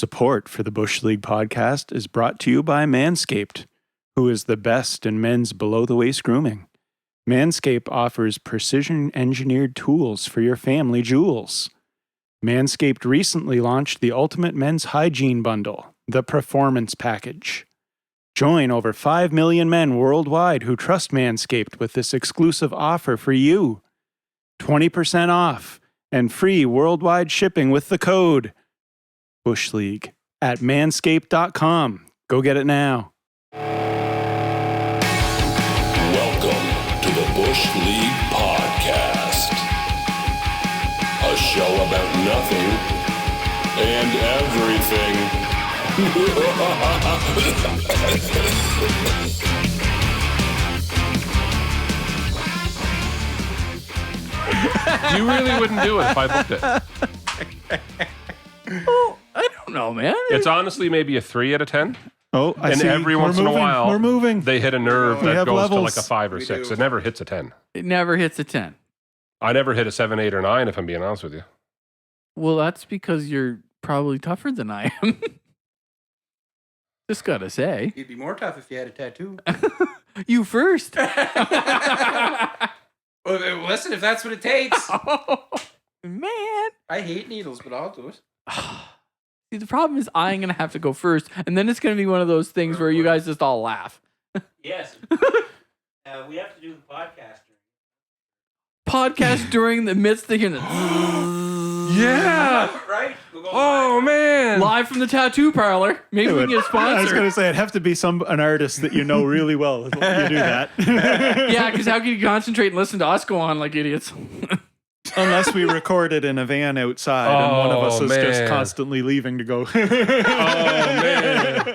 Support for the Bush League podcast is brought to you by Manscaped, who is the best in men's below-the-waist grooming. Manscaped offers precision-engineered tools for your family jewels. Manscaped recently launched the Ultimate Men's Hygiene Bundle, the Performance Package. Join over 5 million men worldwide who trust Manscaped with this exclusive offer for you. 20% off and free worldwide shipping with the code Bush League at manscaped.com. Go get it now. Welcome to the Bush League Podcast, a show about nothing and everything. You really wouldn't do it if I booked it. Oh, I don't know, man. It's honestly maybe a 3 out of 10. Oh, I And see. every once in a while, we're moving. they hit a nerve We that have goes levels. to like a 5 or 6. It never hits a 10. It never hits a 10. I never hit a 7, 8, or 9, if I'm being honest with you. Well, that's because you're probably tougher than I am. Just gotta say. You'd be more tough if you had a tattoo. You first. Well, listen, if that's what it takes. Oh, man. I hate needles, but I'll do it. See, the problem is I'm going to have to go first, and then it's going to be one of those things where you guys just all laugh. Yes. We have to do the podcast. Podcast during the midst of hearing Yeah! Right? We'll go Oh, man! live from the tattoo parlor. Maybe we can get a I was sponsor. going to say, it'd have to be an artist that you know really well. You do that. Yeah, because how can you concentrate and listen to us go on like idiots? Unless we record it in a van outside and one of us Oh, is just man. constantly leaving to go. Oh, man.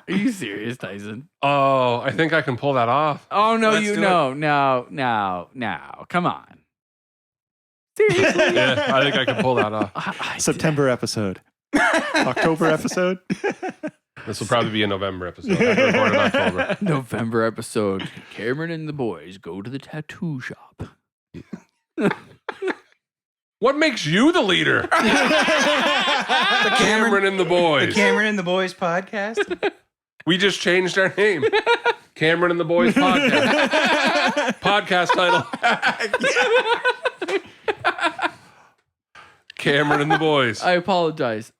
Are you serious, Tyson? Oh, I think I can pull that off. Oh, no, Let's do no. Come on. Seriously? Yeah, I think I can pull that off. September episode. October episode. This will probably be a November episode. I record in October. November episode. Cameron and the boys go to the tattoo shop. What makes you the leader? The Cameron and the boys. The Cameron and the Boys podcast. We just changed our name. Cameron and the Boys podcast. Podcast title. Cameron and the Boys. I apologize.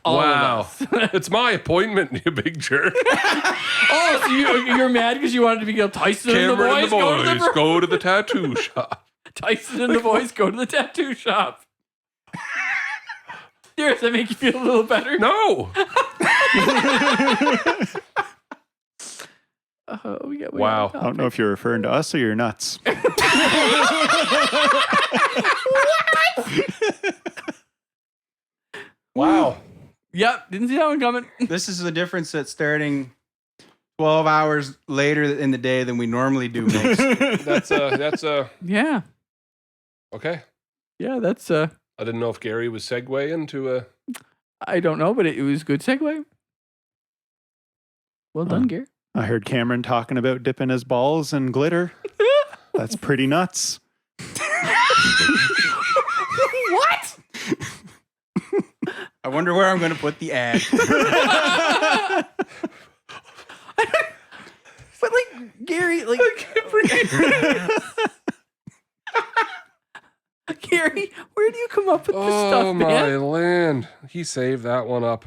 All of Wow. us. It's my appointment, you big jerk. Oh, so you're mad because you wanted to be Tyson Cameron and the boys, go to the tattoo shop. Tyson and the boys go to the tattoo shop. Does that make you feel a little better? No. Wow. I don't know if you're referring to us or your nuts. Wow. Yep, didn't see that one coming. This is the difference that starting 12 hours later in the day than we normally do makes. That's Yeah, okay. yeah, that's I didn't know if Gary was segueing to I don't know, but it was a good segue. Well done, Gary. I heard Cameron talking about dipping his balls in glitter. That's pretty nuts. What? I wonder where I'm going to put the ad. But like Gary, like Gary, where do you come up with this stuff, Oh my man? land. He saved that one up.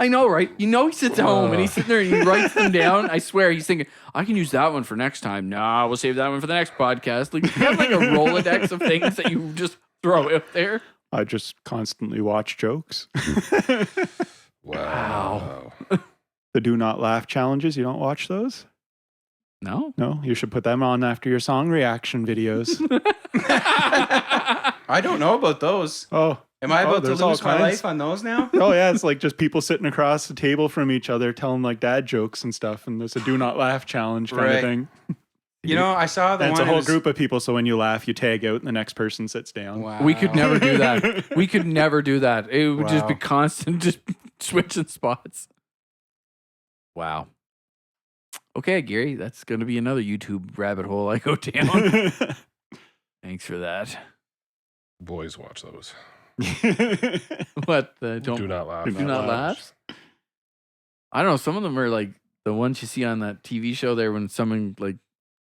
I know, right? You know, he sits at home and he's sitting there and he writes them down. I swear, he's thinking, I can use that one for next time. Nah, we'll save that one for the next podcast. Like, you have like a Rolodex of things that you just throw out there. I just constantly watch jokes. Wow. The do not laugh challenges. You don't watch those? No. No, you should put them on after your song reaction videos. I don't know about those. Oh, Am I about to there's all lose my kinds. life on those now? Oh yeah, it's like just people sitting across the table from each other telling like dad jokes and stuff, and there's a do not laugh challenge kind of Right. thing. You know, I saw the And it's one. a it whole was- group of people, so when you laugh, you tag out and the next person sits down. Wow. We could never do that. We could never do that. It would just be Wow. constant, just switching spots. Wow. Okay, Gary, that's going to be another YouTube rabbit hole I go down. Thanks for that. Boys watch those. What? Do not laugh. Do not laugh. I don't know. Some of them are like the ones you see on that TV show there when someone like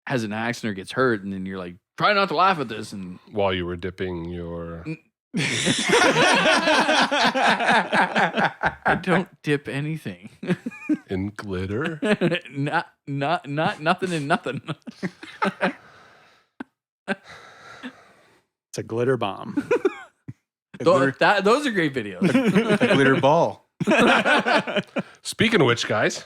has an accident or gets hurt, and then you're like, try not to laugh at this. And While you were dipping your... I don't dip anything. in glitter? not nothing in nothing. It's a glitter bomb. Those are great videos. A glitter ball. Speaking of which, guys,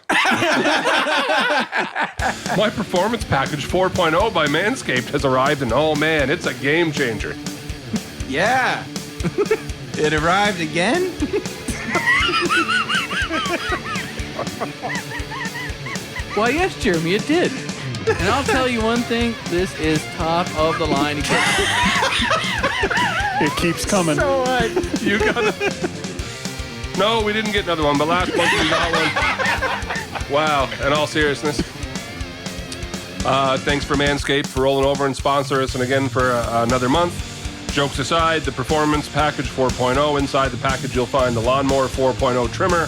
my Performance Package 4.0 by Manscaped has arrived, and oh man, it's a game changer. Yeah. It arrived again? Well, yes, Jeremy, it did. And I'll tell you one thing, this is top of the line equipment. It keeps coming. You got it. No, we didn't get another one, but last month we got one. Wow, in all seriousness. Thanks for Manscaped for rolling over and sponsor us, and again for another month. Jokes aside, the Performance Package 4.0. Inside the package, you'll find the Lawnmower 4.0 trimmer,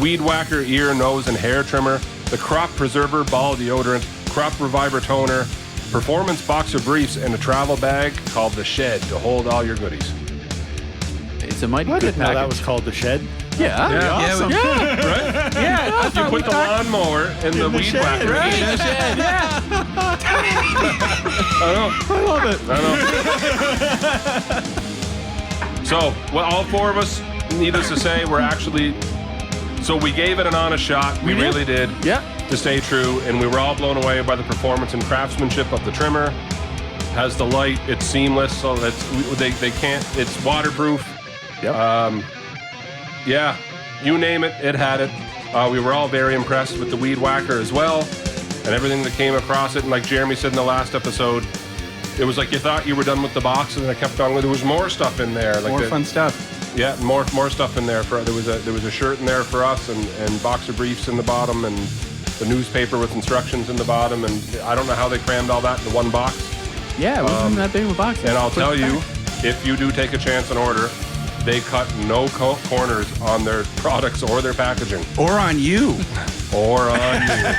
Weed Whacker ear, nose, and hair trimmer, the Crop Preserver ball deodorant, Crop Reviver toner, Performance boxer briefs, and a travel bag called the Shed to hold all your goodies. It's a mighty I good didn't know that package. was called the Shed. Yeah. Yeah, Awesome. right? Yeah. You put the lawnmower in the Weed shed, Whacker. right? In the shed. I know. I love it. I know. So, well, all four of us, needless to say, we're actually... So we gave it an honest shot. We really did. Yeah. To stay true, and we were all blown away by the performance and craftsmanship of the trimmer. Has the light, it's seamless, so they can't, it's waterproof. Yep. Yeah, you name it, it had it. We were all very impressed with the Weed Whacker as well, and everything that came across it. And like Jeremy said in the last episode, it was like you thought you were done with the box, and then it kept on. There was more stuff in there, like More fun stuff. Yeah, more stuff in there. There was a shirt in there for us, and boxer briefs in the bottom, and the newspaper with instructions in the bottom. And I don't know how they crammed all that into one box. Yeah, it wasn't that big of a box. And I'll tell you, if you do take a chance and order, they cut no corners on their products or their packaging. Or on you. Or on you.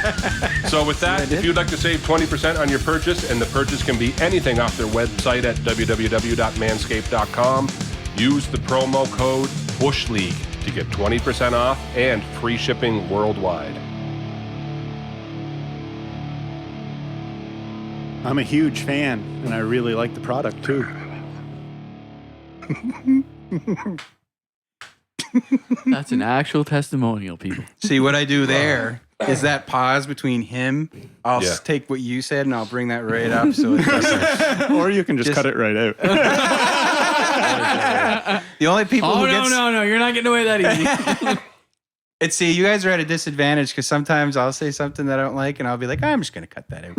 So with that, if you'd like to save 20% on your purchase, and the purchase can be anything off their website at www.manscaped.com, use the promo code BUSHLEAGUE to get 20% off and free shipping worldwide. I'm a huge fan, and I really like the product too. That's an actual testimonial, people. See, what I do there is that pause between him. I'll Yeah. take what you said and I'll bring that right up. So it doesn't. Or you can just cut it right out. The only people Oh, who no, gets no, you're not getting away that easy. It's see, you guys are at a disadvantage because sometimes I'll say something that I don't like and I'll be like, I'm just gonna cut that out.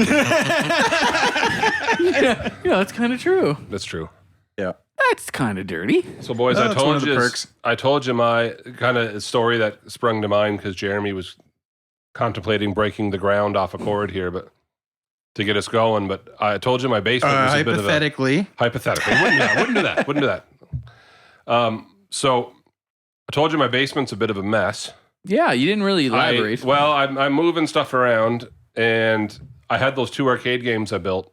Yeah, that's kind of true. That's true. Yeah. That's kind of dirty. So, boys, Oh, it's one of the perks. I told you my kind of story that sprung to mind because Jeremy was contemplating breaking the ground off a cord here, but to get us going. But I told you my basement was a bit of a Hypothetically. hypothetically. Wouldn't do that. So I told you my basement's a bit of a mess. Yeah, you didn't really elaborate. I'm moving stuff around, and I had those 2 arcade games I built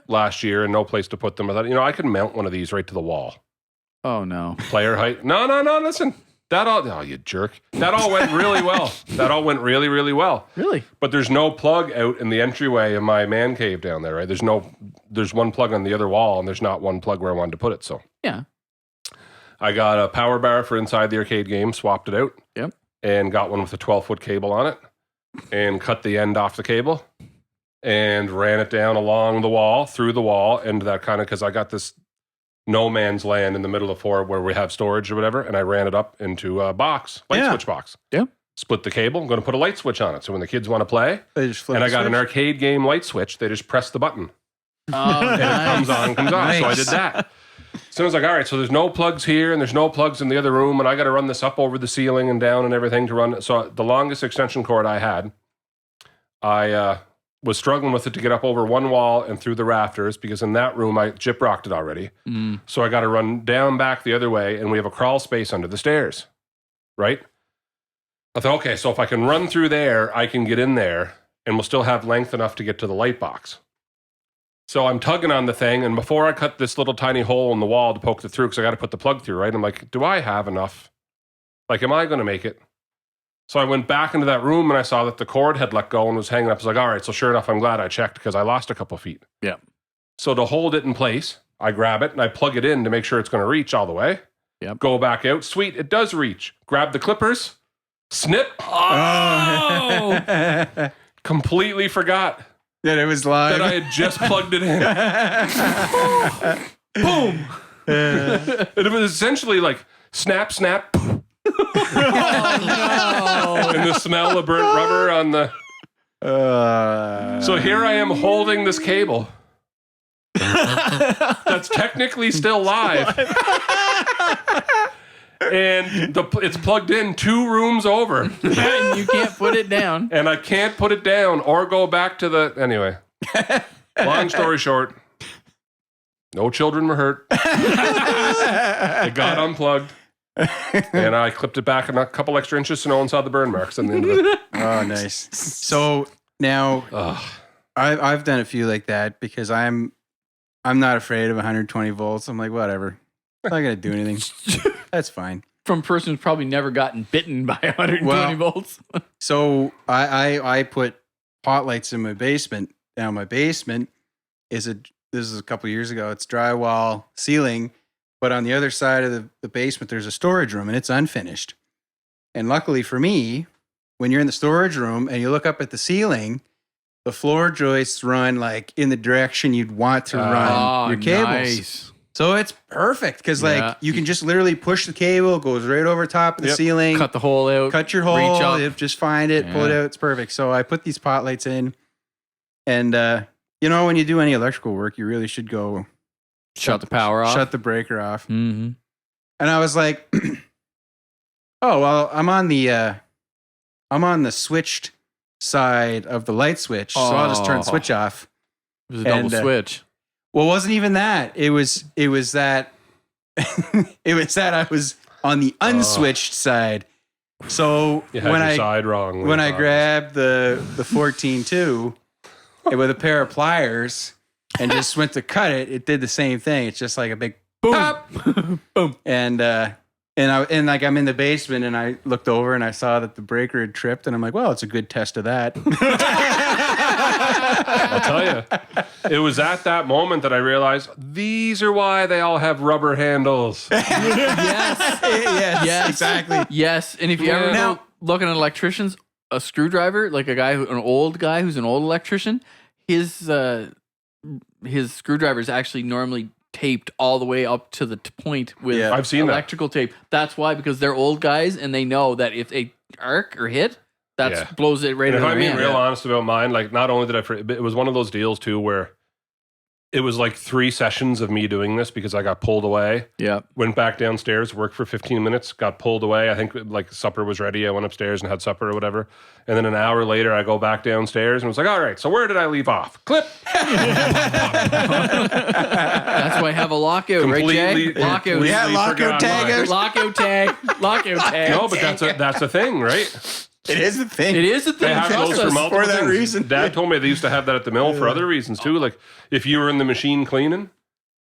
last year, and no place to put them. I thought, I could mount one of these right to the wall. Oh, no. Player height. No. Listen, oh, you jerk. That all went really well. That all went really, really well. Really? But there's no plug out in the entryway of my man cave down there, right? There's one plug on the other wall, and there's not one plug where I wanted to put it. So Yeah. I got a power bar for inside the arcade game, swapped it out. Yep. And got one with a 12-foot cable on it, and cut the end off the cable, and ran it down along the wall, through the wall, into that kind of, because I got this no man's land in the middle of 4 where we have storage or whatever, and I ran it up into a box, light switch box. Yep. Split the cable. I'm going to put a light switch on it, so when the kids want to play, They just flip and I the got an switch. arcade game light switch, they just press the button, Oh, and it comes on, comes off. So I did that. So I was like, all right, so there's no plugs here, and there's no plugs in the other room, and I got to run this up over the ceiling and down and everything to run it. So the longest extension cord I had, I was struggling with it to get up over one wall and through the rafters because in that room I gyprocked it already. So I got to run down back the other way, and we have a crawl space under the stairs, right? I thought, okay, so if I can run through there, I can get in there, and we'll still have length enough to get to the light box. So I'm tugging on the thing, and before I cut this little tiny hole in the wall to poke it through, because I got to put the plug through, right? I'm like, do I have enough? Like, am I going to make it? So I went back into that room, and I saw that the cord had let go and was hanging up. I was like, all right, so sure enough, I'm glad I checked because I lost a couple feet. Yeah. So to hold it in place, I grab it, and I plug it in to make sure it's going to reach all the way. Yep. Go back out. Sweet, it does reach. Grab the clippers. Snip. Oh! Completely forgot That it was live. that I had just plugged it in. Boom. It was essentially like snap, snap. And the smell of burnt rubber on the... So here I am holding this cable. That's technically still live. And it's plugged in 2 rooms over. And you can't put it down. And I can't put it down or go back to the... Anyway. Long story short, no children were hurt. It got unplugged. And I clipped it back a couple extra inches so no one saw the burn marks on the end of it. Oh, nice. So now I've done a few like that because I'm not afraid of 120 volts. I'm like, whatever. I'm not going to do anything. That's fine. From a person who's probably never gotten bitten by 120 volts. So I put pot lights in my basement. Now my basement this is a couple years ago. It's drywall ceiling, but on the other side of the basement, there's a storage room and it's unfinished. And luckily for me, when you're in the storage room and you look up at the ceiling, the floor joists run like in the direction you'd want to run your cables. Nice. So it's perfect because like you can just literally push the cable, it goes right over top of the ceiling. Cut the hole out. Cut your hole, just find it, pull it out. It's perfect. So I put these pot lights in, and when you do any electrical work, you really should go shut the power off, shut the breaker off. Mm-hmm. And I was like, oh well, I'm on the switched side of the light switch, so I'll just turn the switch off. It was a double switch. Well, it wasn't even that. It was that it was that I was on the unswitched side. So You had your side wrong. When I grabbed the 14.2 with a pair of pliers and just went to cut it, it did the same thing. It's just like a big boom, pop. Boom, and like I'm in the basement and I looked over and I saw that the breaker had tripped and I'm like, well, it's a good test of that. I'll tell you, it was at that moment that I realized these are why they all have rubber handles. Yes, exactly. Yes, and if you ever go looking at electricians, a screwdriver, like an old guy who's an old electrician, his screwdriver is actually normally taped all the way up to the point with I've seen electrical tape. That's why, because they're old guys and they know that if they arc or hit, that blows it right out of their hand. If I'm being real honest about mine, like not only did it was one of those deals too where it was like 3 sessions of me doing this because I got pulled away. Yeah. Went back downstairs, worked for 15 minutes, got pulled away. I think like supper was ready. I went upstairs and had supper or whatever. And then an hour later, I go back downstairs and was like, all right, so where did I leave off? Clip. That's why I have a lockout, right, Jay? Lockout. Yeah, lockout tag. Lockout tag. Lockout tag. No, but that's a thing, right? It is a thing. It is a thing. They have those for multiple that things. reason. Dad told me they used to have that at the mill for other reasons too. Like if you were in the machine cleaning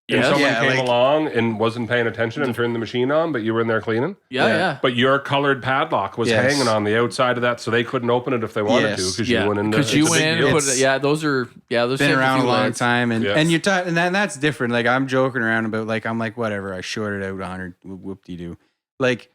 and someone came along and wasn't paying attention and turned the machine on, but you were in there cleaning. Yeah. But your colored padlock was hanging on the outside of that, so they couldn't open it if they wanted to because you went into. Because you went in and put it. Those been around a long time, and you're and that's different. Like I'm joking around about I'm like whatever. I shorted out 100. Whoop de doo. Like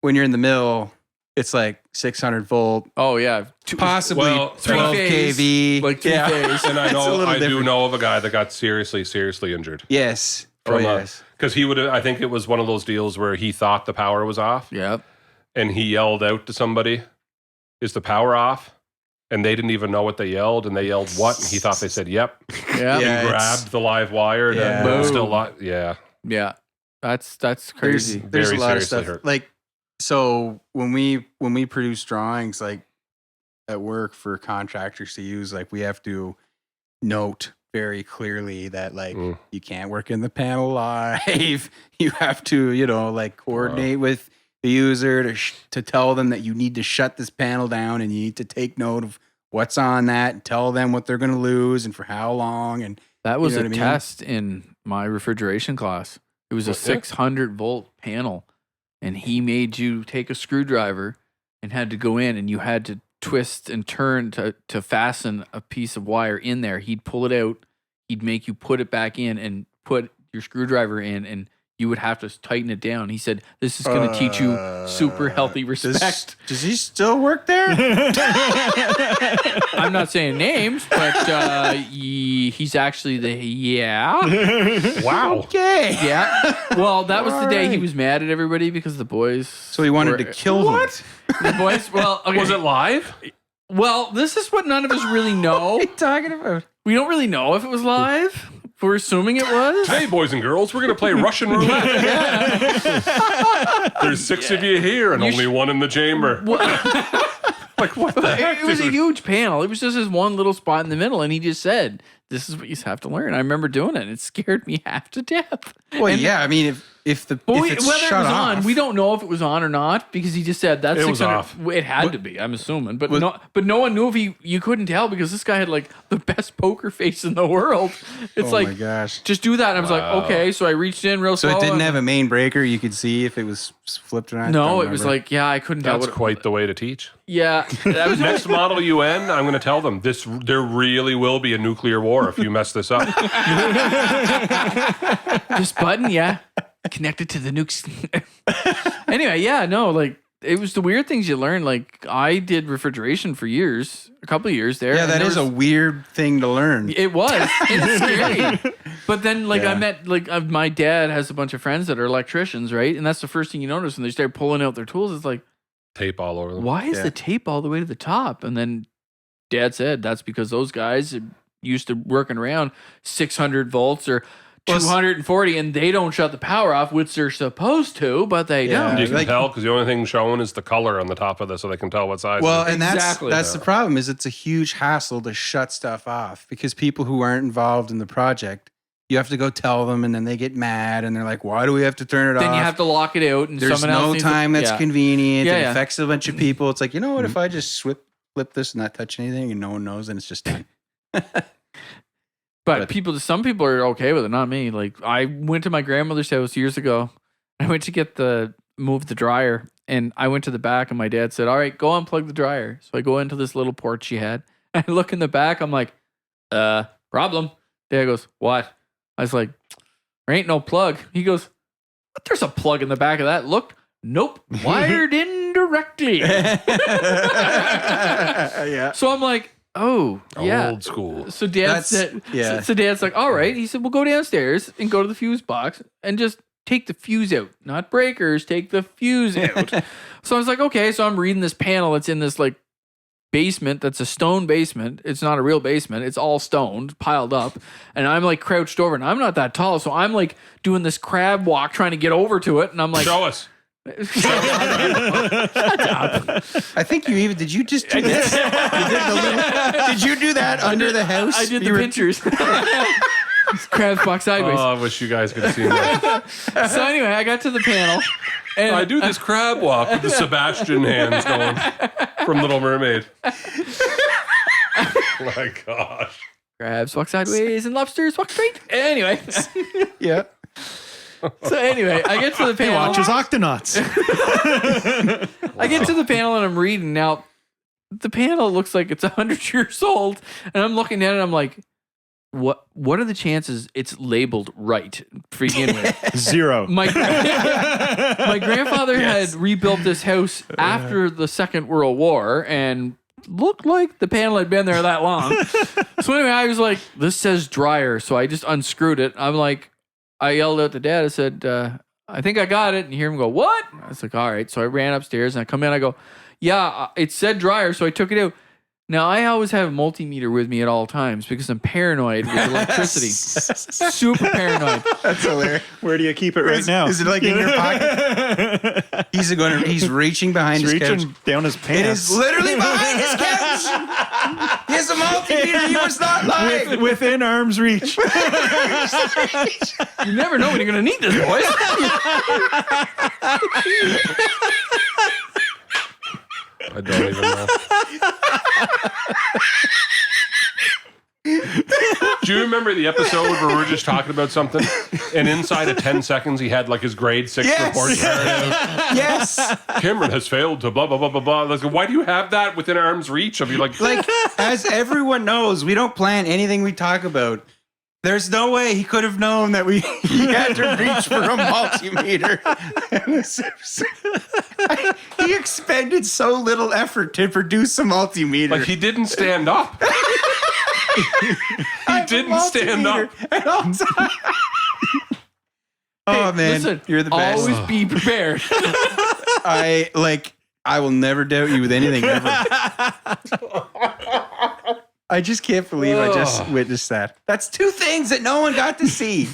when you're in the mill. It's like 600 volt. Oh yeah, possibly 12 kV, like 2 phase. And I do know of a guy that got seriously injured. Yes, because he would. I think it was one of those deals where he thought the power was off. Yep. And he yelled out to somebody, "Is the power off?" And they didn't even know what they yelled, and they yelled what, and he thought they said "yep." Yeah. And grabbed the live wire. And it was still live. Yeah. Yeah. That's crazy. There's Very a lot of seriously stuff hurt. like. So when we produce drawings, like at work for contractors to use. Like, we have to note very clearly that like you can't work in the panel live. You have to, like coordinate with the user to tell them that you need to shut this panel down and you need to take note of what's on that and tell them what they're going to lose and for how long. And that was a test in my refrigeration class. It was a 600 volt panel, and he made you take a screwdriver and had to go in, and you had to twist and turn to fasten a piece of wire in there. He'd pull it out. He'd make you put it back in and put your screwdriver in, and you would have to tighten it down. He said, this is going to teach you super healthy respect. Does he still work there? I'm not saying names, but he's actually Wow. Okay. Yeah. Well, that was the day he was mad at everybody because the boys. So he wanted to kill them. The boys. Well, okay. Was it live? Well, this is what none of us really know. What are you talking about? We don't really know if it was live. We're assuming it was. Hey, boys and girls, we're going to play Russian roulette. There's 6 of you here and only one in the chamber. Like, what the heck? It was a huge panel. It was just this one little spot in the middle, and he just said, this is what you have to learn. I remember doing it, and it scared me half to death. Well, yeah, I mean, if it's whether shut it was off, on, we don't know if it was on or not because he just said that's It was 600. off. It had to be, I'm assuming, but no one knew if you couldn't tell because this guy had like the best poker face in the world. It's oh like, my gosh. just do that. And I was like, okay, so I reached in real So slow. it didn't and- have a main breaker. You could see if it was flipped or not. No, Don't it was remember. like, yeah, I couldn't tell. That's quite the way to teach. Yeah, that was Next Model UN, I'm going to tell them there really will be a nuclear war if you mess this up. this button, yeah, connected to the nukes. Anyway, yeah, no, like it was the weird things you learn. Like I did refrigeration for years, a couple of years there. Yeah, that is a weird thing to learn. It was. It's scary. But then, like, Yeah. I met, like, my dad has a bunch of friends that are electricians, right? And that's the first thing you notice when they start pulling out their tools. It's like, Tape all over them. why is Yeah. the tape all the way to the top? And then Dad said that's because those guys are used to working around 600 volts or 240, and they don't shut the power off, which they're supposed to, but they Yeah. don't. You can Like- tell because the only thing shown is the color on the top of this, so they can tell what size. Well, it is. and Exactly. that's the problem is it's a huge hassle to shut stuff off because people who aren't involved in the project, you have to go tell them and then they get mad and they're like, why do we have to turn it off? Then you have to lock it out, and There's someone else no needs to- time that's yeah. convenient. Yeah, It yeah. affects a bunch of people. It's like, you know what? If I just flip this and not touch anything and no one knows, then it's just done. But some people are okay with it, not me. Like I went to my grandmother's house years ago. I went to move the dryer, and I went to the back, and my dad said, "All right, go unplug the dryer." So I go into this little port she had. I look in the back. I'm like, problem. Dad goes, "What?" I was like, "There ain't no plug." He goes, "But there's a plug in the back of that." Look, nope, wired in directly. Yeah. So I'm like, oh yeah. Old school. So Dad That's- said, yeah. so Dad's like, all right. He said, we'll go downstairs and go to the fuse box and just take the fuse out, not breakers, take the fuse out. So I was like, okay. So I'm reading this panel that's in this like basement that's a stone basement. It's not a real basement. It's all stoned, piled up. And I'm like crouched over, and I'm not that tall. So I'm like doing this crab walk trying to get over to it. And I'm like, Show us. I think did you just do this? Did you do that under the house? I did the pinchers. Crabs walk sideways. Oh, I wish you guys could have seen that. So anyway, I got to the panel. And I do this crab walk with the Sebastian hands going from Little Mermaid. My gosh. crabs walk sideways and lobsters walk straight. Anyway. Yeah. So anyway, I get to the panel. Watches Octonauts. I get to the panel and I'm reading. Now, the panel looks like it's 100 years old. And I'm looking at it and I'm like, what are the chances it's labeled right to begin with? 0. My grandfather had rebuilt this house after the Second World War and looked like the panel had been there that long. So anyway, I was like, this says dryer. So I just unscrewed it. I'm like, I yelled out to Dad. I said, I think I got it. And you hear him go, what? I was like, all right. So I ran upstairs and I come in. I go, yeah, it said dryer. So I took it out. Now, I always have a multimeter with me at all times because I'm paranoid with electricity. Super paranoid. That's hilarious. Where do you keep it right now? Is it like in your pocket? He's reaching behind He's his couch. reaching down his It pants. is literally behind his couch. He has a multimeter. He was not lying. Within arm's reach. You never know when you're gonna need this, boys. I don't even know. Do you remember the episode where we were just talking about something, and inside of 10 seconds he had like his grade 6 report? Yes. Cameron has failed to blah blah blah blah blah. Like, why do you have that within arm's reach of you? Like, As everyone knows, we don't plan anything we talk about. There's no way he could have known that he had to reach for a multimeter. He expended so little effort to produce a multimeter. like he didn't stand up. He didn't stand up. At all times. Oh man, Listen, you're the best. always be prepared. I will never doubt you with anything ever. I just can't believe I just witnessed that. That's two things that no one got to see.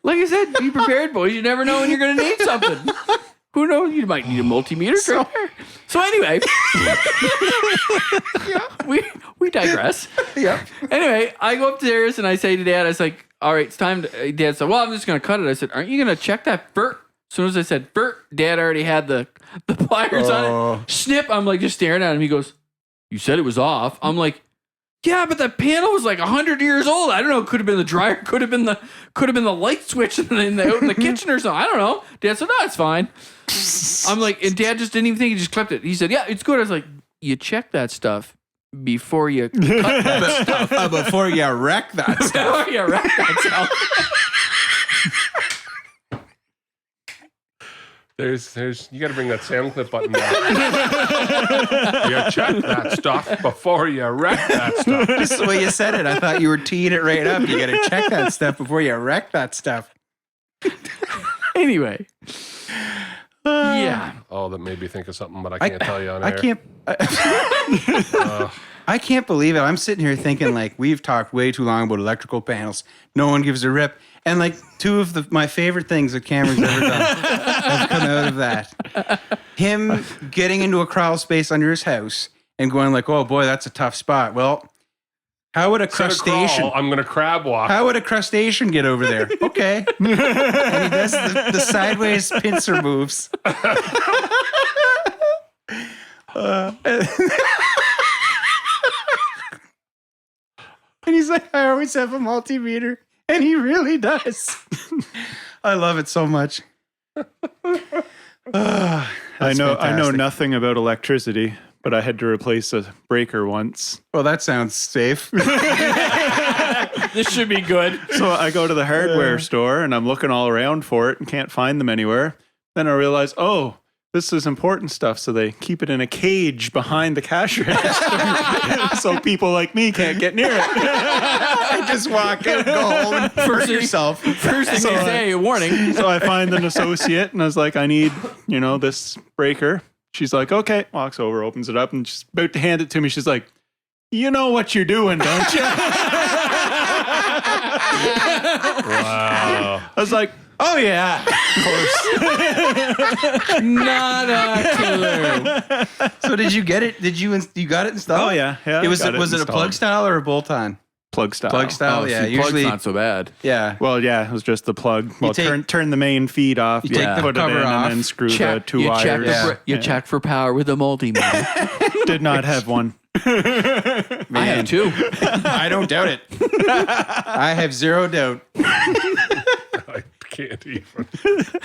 Like I said, be prepared, boys. You never know when you're going to need something. Who knows? You might need a multimeter. So anyway, we digress. Yep. Anyway, I go upstairs and I say to Dad, I was like, all right, it's time to... Dad said, well, I'm just going to cut it. I said, aren't you going to check that Bert? As soon as I said Bert, Dad already had the pliers on it. Snip. I'm like just staring at him. He goes, you said it was off. I'm like, yeah, but the panel was like 100 years old. I don't know. It could have been the dryer. Could have been the light switch out in the kitchen or something. I don't know. Dad said, no, it's fine. I'm like, and Dad just didn't even think. He just clipped it. He said, yeah, it's good. I was like, you check that stuff before you cut that stuff. Before you wreck that stuff. Before you wreck that stuff. There's you got to bring that sound clip button down. You check that stuff before you wreck that stuff. Just the way you said it, I thought you were teeing it right up. You got to check that stuff before you wreck that stuff. Anyway. Yeah. Oh, that made me think of something, but I can't tell you on air. I can't believe it. I'm sitting here thinking like we've talked way too long about electrical panels. No one gives a rip. And like two of my favorite things that Cameron's ever done have come out of that. Him getting into a crawl space under his house and going like, oh boy, that's a tough spot. Well, how would a crustacean... I'm going to crab walk. How would a crustacean get over there? Okay. And he does the sideways pincer moves. And he's like, I always have a multimeter. And he really does. I love it so much. I know fantastic. nothing about electricity, but I had to replace a breaker once. Well, that sounds safe. This should be good. So I go to the hardware store and I'm looking all around for it and can't find them anywhere. Then I realize, oh, this is important stuff. So they keep it in a cage behind the cash register so people like me can't get near it. Just walk out, go home, and hurt yourself. First thing they say, warning. So I find an associate and I was like, I need, this breaker. She's like, okay, walks over, opens it up, and she's about to hand it to me. She's like, you know what you're doing, don't you? Wow. I was like, oh yeah, of course. Not a clue. So did you get it? You got it installed? Oh yeah. Was it a installed. plug style or a bolt on? Plug style? Plug style, yeah. See, Usually, plug's not so bad. yeah. Well, yeah, it was just the plug. Well, take- turn the main feed off. You take the put it cover in, off. and then screw the Check, two you wires. check, Yeah. check for power with a multimeter. Did not have one. I have two. I don't doubt it. I have zero doubt. I can't even.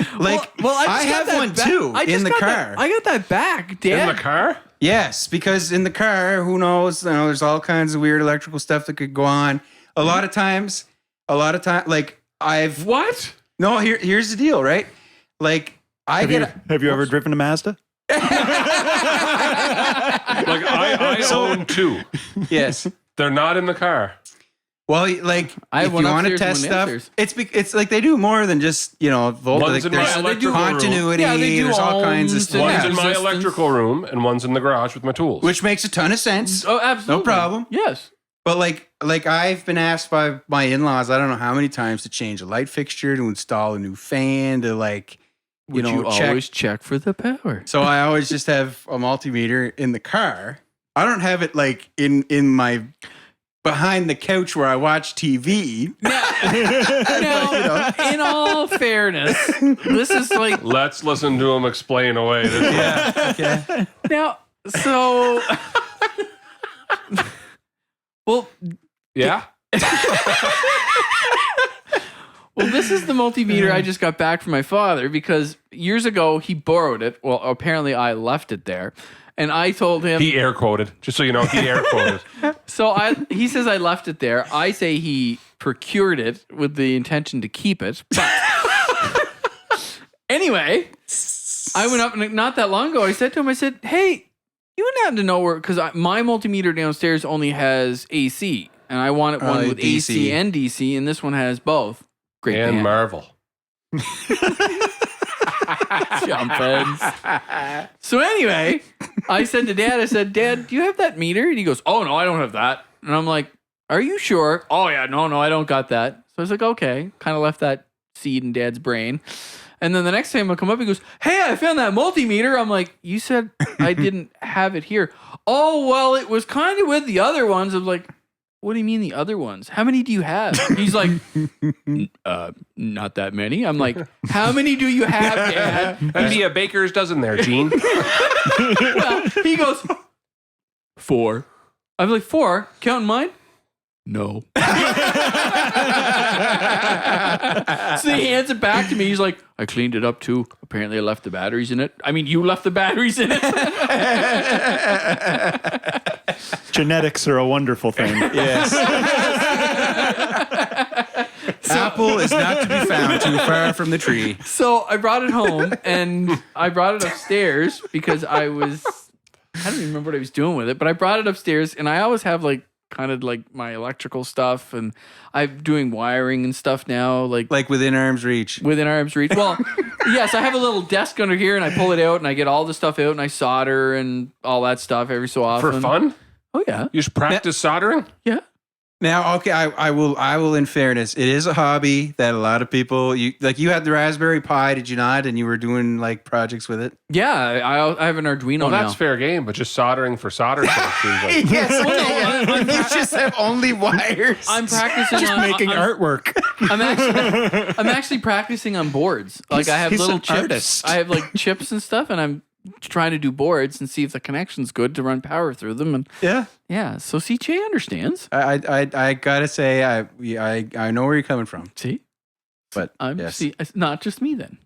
I have one too in the car. I got that back, Dad. In the car? Yes, because in the car, who knows? There's all kinds of weird electrical stuff that could go on. A lot of times, like I've What? no. Here's the deal, right? Like Have you ever driven a Mazda? Like I own two. yes. They're not in the car. Well, like I have if one you want to upstairs test and one stuff, downstairs. it's like they do more than just volt. One's Like, in my there's electrical room. continuity. Yeah, they do there's all kinds of ohms stuff, and One's in my resistance. electrical room and one's in the garage with my tools. which makes a ton of sense. Oh, absolutely. No problem. Yes. But like I've been asked by my in-laws, I don't know how many times to change a light fixture, to install a new fan, to like, Would you check. always check for the power? So I always just have a multimeter in the car I don't have it like in my behind the couch where I watch TV. Now, in all fairness, this is like Let's listen to him explain away. This Yeah. Okay. now. So, well, yeah. well, this is the multimeter I just got back from my father because years ago he borrowed it. Well, apparently I left it there. And I told him He air quoted. Just so you know, he air quoted. So he says I left it there. I say he procured it with the intention to keep it. But anyway, I went up and not that long ago, I said to him, I said, hey, you wouldn't happen to know where, because my multimeter downstairs only has AC, and I wanted one with DC. AC and DC, and this one has both. Great And band. Marvel. Jumpins. So anyway, I said to Dad, I said, Dad, do you have that meter? And he goes, oh, no, I don't have that. And I'm like, are you sure? Oh, yeah, no, I don't got that. So I was like, okay. Kind of left that seed in Dad's brain. And then the next time I come up, he goes, hey, I found that multimeter. I'm like, you said I didn't have it here. Oh, well, it was kind of with the other ones. I was like, what do you mean the other ones? How many do you have? He's like, not that many. I'm like, how many do you have, Dad? That'd be a baker's dozen there, Gene. Well, he goes, 4. I'm like, 4? Counting mine? No. So he hands it back to me. He's like, I cleaned it up too. Apparently I left the batteries in it. I mean, you left the batteries in it. Genetics are a wonderful thing. Yes. Apple is not to be found too far from the tree. So I brought it home and I brought it upstairs because I don't even remember what I was doing with it, but I brought it upstairs and I always have like kind of like my electrical stuff and I'm doing wiring and stuff now. Like within arm's reach. Within arm's reach. Well, yes, I have a little desk under here and I pull it out and I get all the stuff out and I solder and all that stuff every so often. For fun? Oh, yeah. You just practice soldering? Yeah. Now, okay, I will. In fairness, it is a hobby that a lot of people. You had the Raspberry Pi, did you not? And you were doing like projects with it. Yeah, I have an Arduino Well, now. that's fair game, but just soldering for solder's sake seems like... Yes, Well, no, you just have only wires. I'm practicing Just making artwork. I'm actually practicing on boards. Like I have He's little an chips. artist. I have like chips and stuff, and I'm trying to do boards and see if the connection's good to run power through them. And yeah. So CJ understands. I gotta say, I know where you're coming from. See, But yes. see, it's not just me then.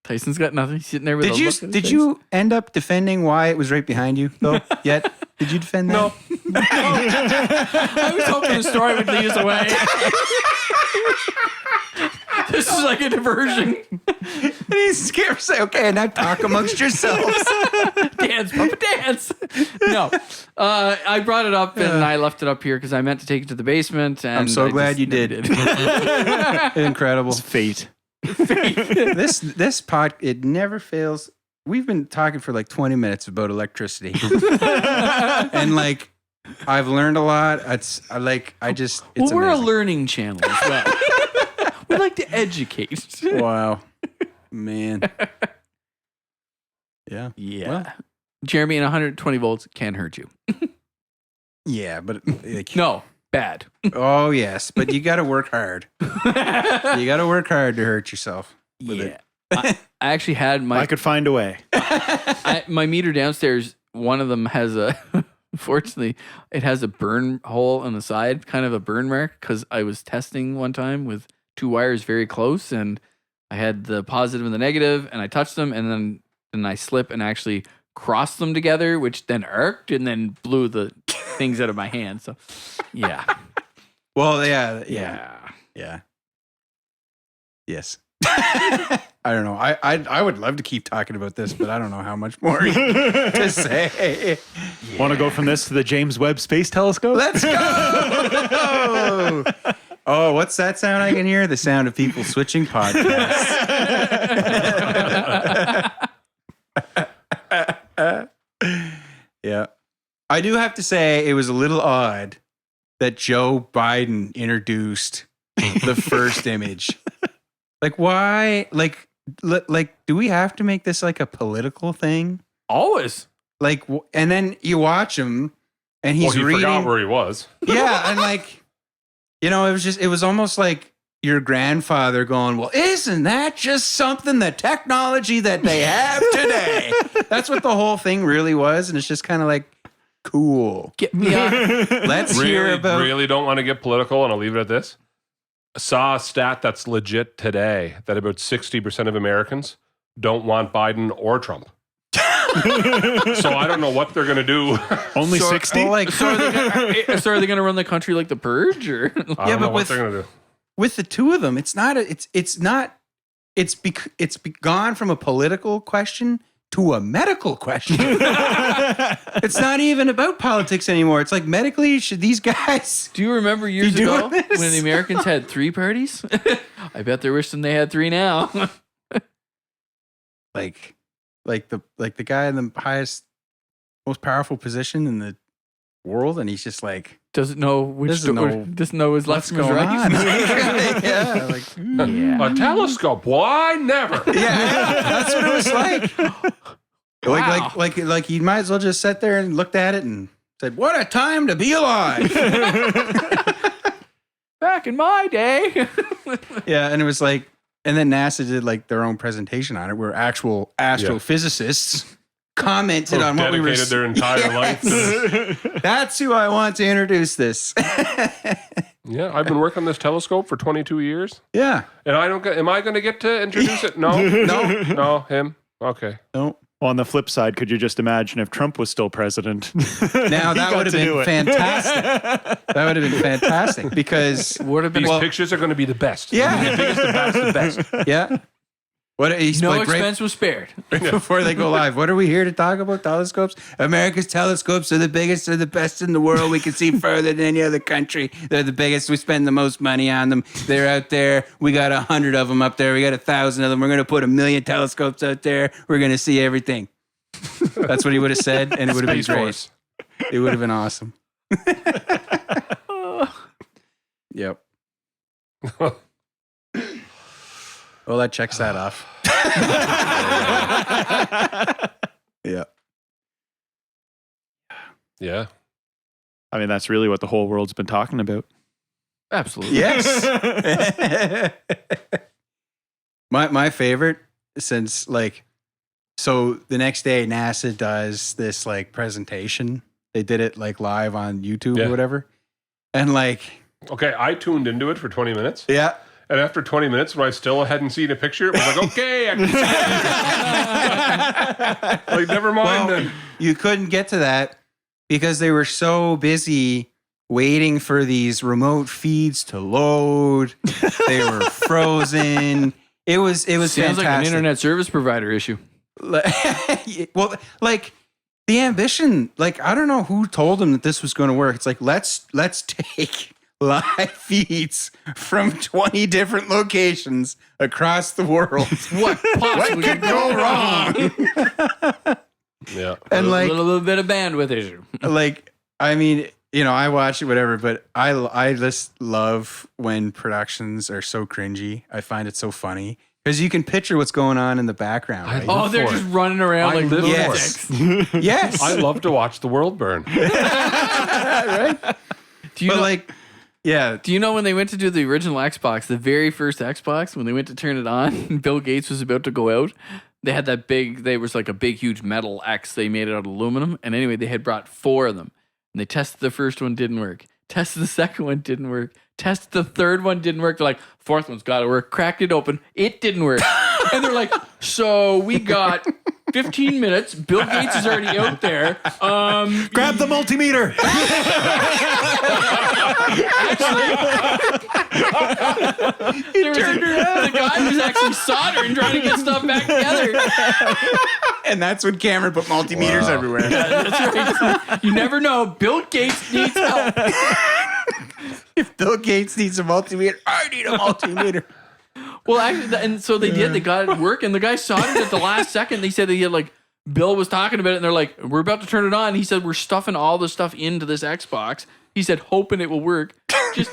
Tyson's got nothing. He's sitting there with. Did you end up defending why it was right behind you though? Yet did you defend that? No. I was hoping the story would lead us away. This is like a diversion. And he's scared to say, okay, now talk amongst yourselves. Dance, Papa, dance. No, I brought it up and I left it up here because I meant to take it to the basement. And I'm so I glad just you never did. Incredible. It's fate. This pod, it never fails. We've been talking for like 20 minutes about electricity. And like, I've learned a lot. It's we're a learning channel as well. We like to educate. Wow. Man. Yeah. Yeah. Well, Jeremy, and 120 volts can hurt you. yeah, but like, No, bad. oh yes, but you got to work hard. You got to work hard to hurt yourself. With Yeah. it. I actually had I could find a way. my meter downstairs. One of them has unfortunately, it has a burn hole on the side, kind of a burn mark, because I was testing one time with 2 wires very close, and I had the positive and the negative, and I touched them, and then I slip and actually crossed them together, which then arced and then blew the things out of my hand. So, yeah. Well, yeah. Yes. I don't know. I would love to keep talking about this, but I don't know how much more to say. Want to go from this to the James Webb Space Telescope? Let's go. Oh, what's that sound I can hear? The sound of people switching podcasts. Yeah. I do have to say it was a little odd that Joe Biden introduced the first image. Like, why? Like, like, do we have to make this like a political thing? Always. Like, and then you watch him, and he's he reading. forgot where he was. Yeah, and like, it was almost like your grandfather going, well, isn't that just something, the technology that they have today? That's what the whole thing really was, and it's just kind of like, cool. Get me on. Let's hear about. Really don't want to get political, and I'll leave it at this. I saw a stat that's legit today that about 60% of Americans don't want Biden or Trump. So I don't know what they're going to do. Only 60? Oh, like, So are they going to run the country like the Purge? Or? I don't know but what they're going to do. with the two of them, it's gone from a political question to a medical question. It's not even about politics anymore. It's like, medically, should these guys? Do you remember years You ago doing this? when the Americans had 3 parties? I bet they're wishing they had 3 now. Like the guy in the highest, most powerful position in the world, and he's just like, Doesn't know which Doesn't door, know doesn't know his left what's from his going right. on. Yeah, like, Yeah. A telescope? Why never? yeah, that's what it was like. Wow. Like you might as well just sat there and looked at it and said, "What a time to be alive!" Back in my day. Yeah, and it was like, and then NASA did like their own presentation on it, where actual astrophysicists commented on what we were. Dedicated their entire life. That's who I want to introduce this. Yeah, I've been working on this telescope for 22 years, Yeah, and I don't get. Am I going to get to introduce it? No, no, him. Okay. no. Well, on the flip side, could you just imagine if Trump was still president? Now that would have been fantastic. That would have been fantastic because Would have been These pictures are going to be the best. Yeah. The biggest, the best, the best. yeah. What he's no like, expense was spared. right before they go live. What are we here to talk about? Telescopes. America's telescopes are the biggest, are the best in the world. We can see further than any other country. They're the biggest. We spend the most money on them. They're out there. We got 100 of them up there. We got 1,000 of them. We're going to put 1 million telescopes out there. We're going to see everything. That's what he would have said, and it would have been Space great. Force. It would have been awesome. Yep. Well, that checks that off. Yeah. Yeah. I mean, that's really what the whole world's been talking about. Absolutely. Yes. My favorite, since like, so the next day NASA does this like presentation. They did it like live on YouTube Yeah. or whatever. And like, Okay, I tuned into it for 20 minutes. yeah. And after 20 minutes, when I still hadn't seen a picture, it was like, okay, I can see it. Like, never mind Well, then. you couldn't get to that because they were so busy waiting for these remote feeds to load. They were frozen. It was Sounds fantastic. like an internet service provider issue. Well, like the ambition, like I don't know who told them that this was going to work. It's like let's take live feeds from 20 different locations across the world. What possibly could go wrong? Yeah. And like a little bit of bandwidth issue. like I mean, you know, I watch it, whatever, but I just love when productions are so cringy. I find it so funny because you can picture what's going on in the background. Right? Oh, they're for just it. running around I like live little for Yes. dicks. Yes, I love to watch the world burn. right. Do you But know, like, yeah, do you know when they went to do the original Xbox, the very first Xbox, when they went to turn it on, and Bill Gates was about to go out, they had that big, there was like a big, huge metal X. They made it out of aluminum. And anyway, they had brought 4 of them. And they tested the first one, didn't work. Tested the second one, didn't work. Tested the third one, didn't work. They're like, 4th one's got to work. Cracked it open. It didn't work. And they're like, so we got 15 minutes. Bill Gates is already out there. Grab the multimeter. The guy was actually soldering, trying to get stuff back together. and that's when Cameron put multimeters everywhere. That's right. You never know. Bill Gates needs help. If Bill Gates needs a multimeter, I need a multimeter. Well, actually, and so they did. They got it working. The guy soldered at the last second. They said they had like Bill was talking about it, and they're like, "We're about to turn it on." He said, "We're stuffing all the stuff into this Xbox." He said, hoping it will work. Just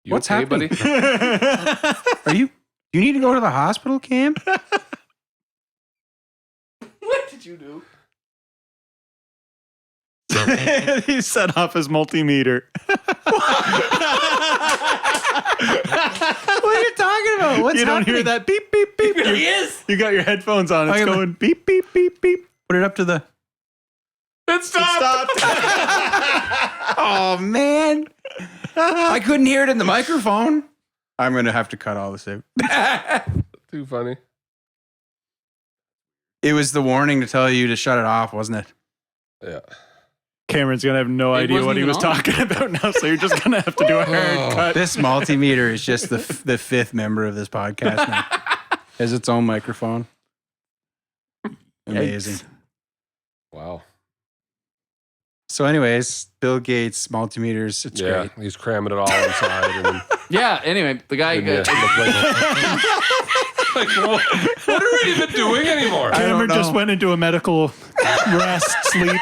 What's okay, happening? buddy? You need to go to the hospital, Cam? What did you do? He set off his multimeter. What are you talking about? What's You don't happening? hear that beep, beep, beep. It really is. You got your headphones on. It's I am- going beep, beep, beep, beep. Put it up to the... It stopped. Oh, man. I couldn't hear it in the microphone. I'm going to have to cut all this out. Too funny. It was the warning to tell you to shut it off, wasn't it? Yeah. Cameron's going to have no It idea wasn't what he even was on. talking about now, so you're just going to have to do a hard cut. This multimeter is just the fifth member of this podcast now. Has its own microphone. Amazing. Yikes. Wow. So anyways, Bill Gates multimeters, it's Yeah, great. he's cramming it all inside. And then, Yeah. Anyway, the guy. yeah, look like, well, what are we even doing anymore? Cameron don't just know. went into a medical rest, sleep.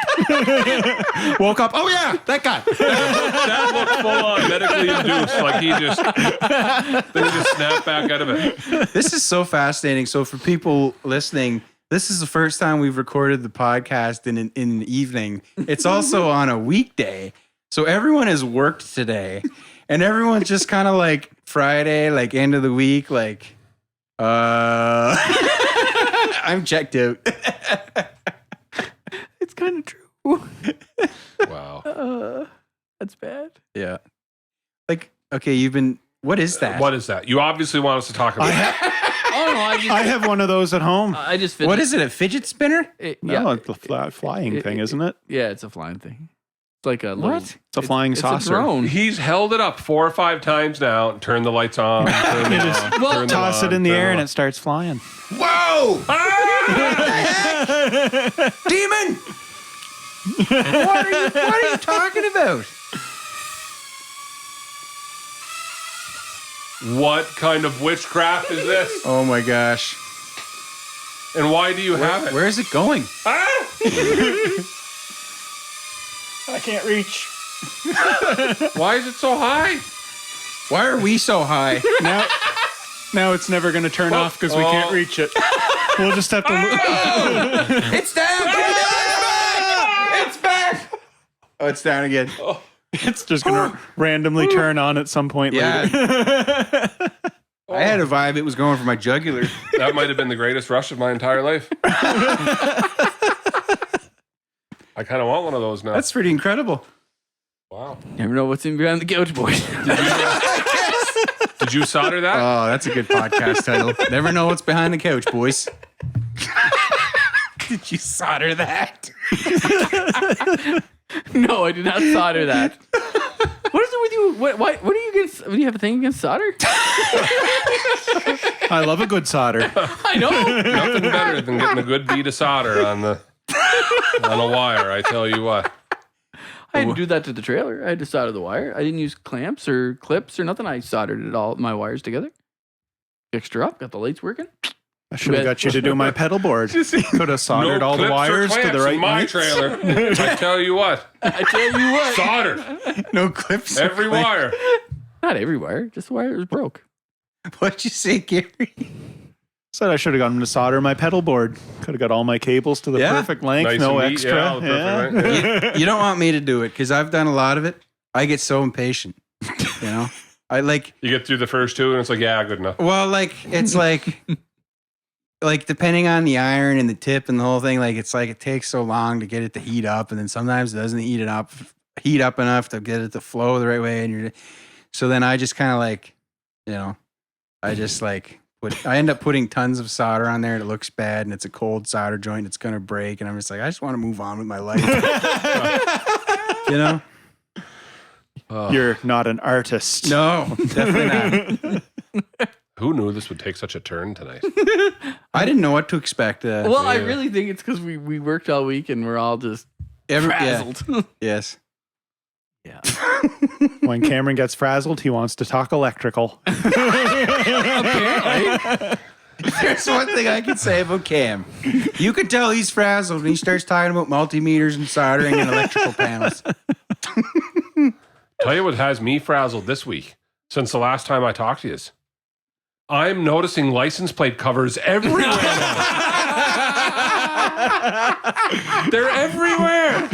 Woke up. Oh, yeah, that guy. That looked full on medically induced. Like he just snapped back out of it. This is so fascinating. So for people listening, this is the first time we've recorded the podcast in an evening. It's also on a weekday. So everyone has worked today and everyone's just kind of like Friday, like end of the week, like, I'm checked out. It's kind of true. Wow. That's bad. Yeah. Like, okay, what is that? What is that? You obviously want us to talk about it. Oh no, I have one of those at home. I just. What is it, a fidget spinner? No, it's a flying thing, isn't it? Yeah, it's a flying thing. It's like a What? little- It's a flying it's saucer. a drone. He's held it up 4 or 5 times now. Turn the lights on. Turn them just on, turn them Toss it on, in the turn air them and on. it starts flying. Whoa! Demon! What are you talking about? What kind of witchcraft is this? Oh my gosh. And why do you have it? Where is it going? Ah! I can't reach. Why is it so high? Why are we so high? Now it's never going to turn off because we can't reach it. We'll just have to look. It's down! It's back! Oh, it's down again. It's just going to randomly turn on at some point Yeah. later. I had a vibe it was going for my jugular. That might have been the greatest rush of my entire life. I kind of want one of those now. That's pretty incredible. Wow. Never know what's in behind the couch, boys. Did you solder that? Oh, that's a good podcast title. Never know what's behind the couch, boys. Did you solder that? No, I did not solder that. What is it with you? What are you against? Do you have a thing against solder? I love a good solder. I know. Nothing better than getting a good bead of solder on a wire, I tell you what. I had to do that to the trailer. I had to solder the wire. I didn't use clamps or clips or nothing. I soldered it all, my wires together. Fixed her up. Got the lights working. I should have got you to do my pedal board. Could have soldered all the clips or wires to clamps the right in my lengths. trailer. I tell you what. I tell you what. Soldered. No clips. or Every clamps. wire. Not every wire. Just the wire that was broke. What'd you say, Gary? Said I should have gotten him to solder my pedal board. Could have got all my cables to the Yeah. perfect length, Nice no and neat. extra. Yeah, the perfect length. You don't want me to do it because I've done a lot of it. I get so impatient. You know? I like, You get through the first 2 and it's like, yeah, good enough. well, like, it's like depending on the iron and the tip and the whole thing, like, it's like it takes so long to get it to heat up. And then sometimes it doesn't heat up enough to get it to flow the right way. And so then I just kind of like, you know, I just like, I end up putting tons of solder on there and it looks bad and it's a cold solder joint. It's going to break. And I'm just like, I just want to move on with my life. You know? You're not an artist. No, definitely not. Who knew this would take such a turn tonight? I didn't know what to expect. Well, I really think it's because we worked all week and we're all just frazzled. Yes. Yeah. When Cameron gets frazzled, he wants to talk electrical. Apparently. There's one thing I can say about Cam. You can tell he's frazzled when he starts talking about multimeters and soldering and electrical panels. Tell you what has me frazzled this week. since the last time I talked to you. I'm noticing license plate covers everywhere now. They're everywhere.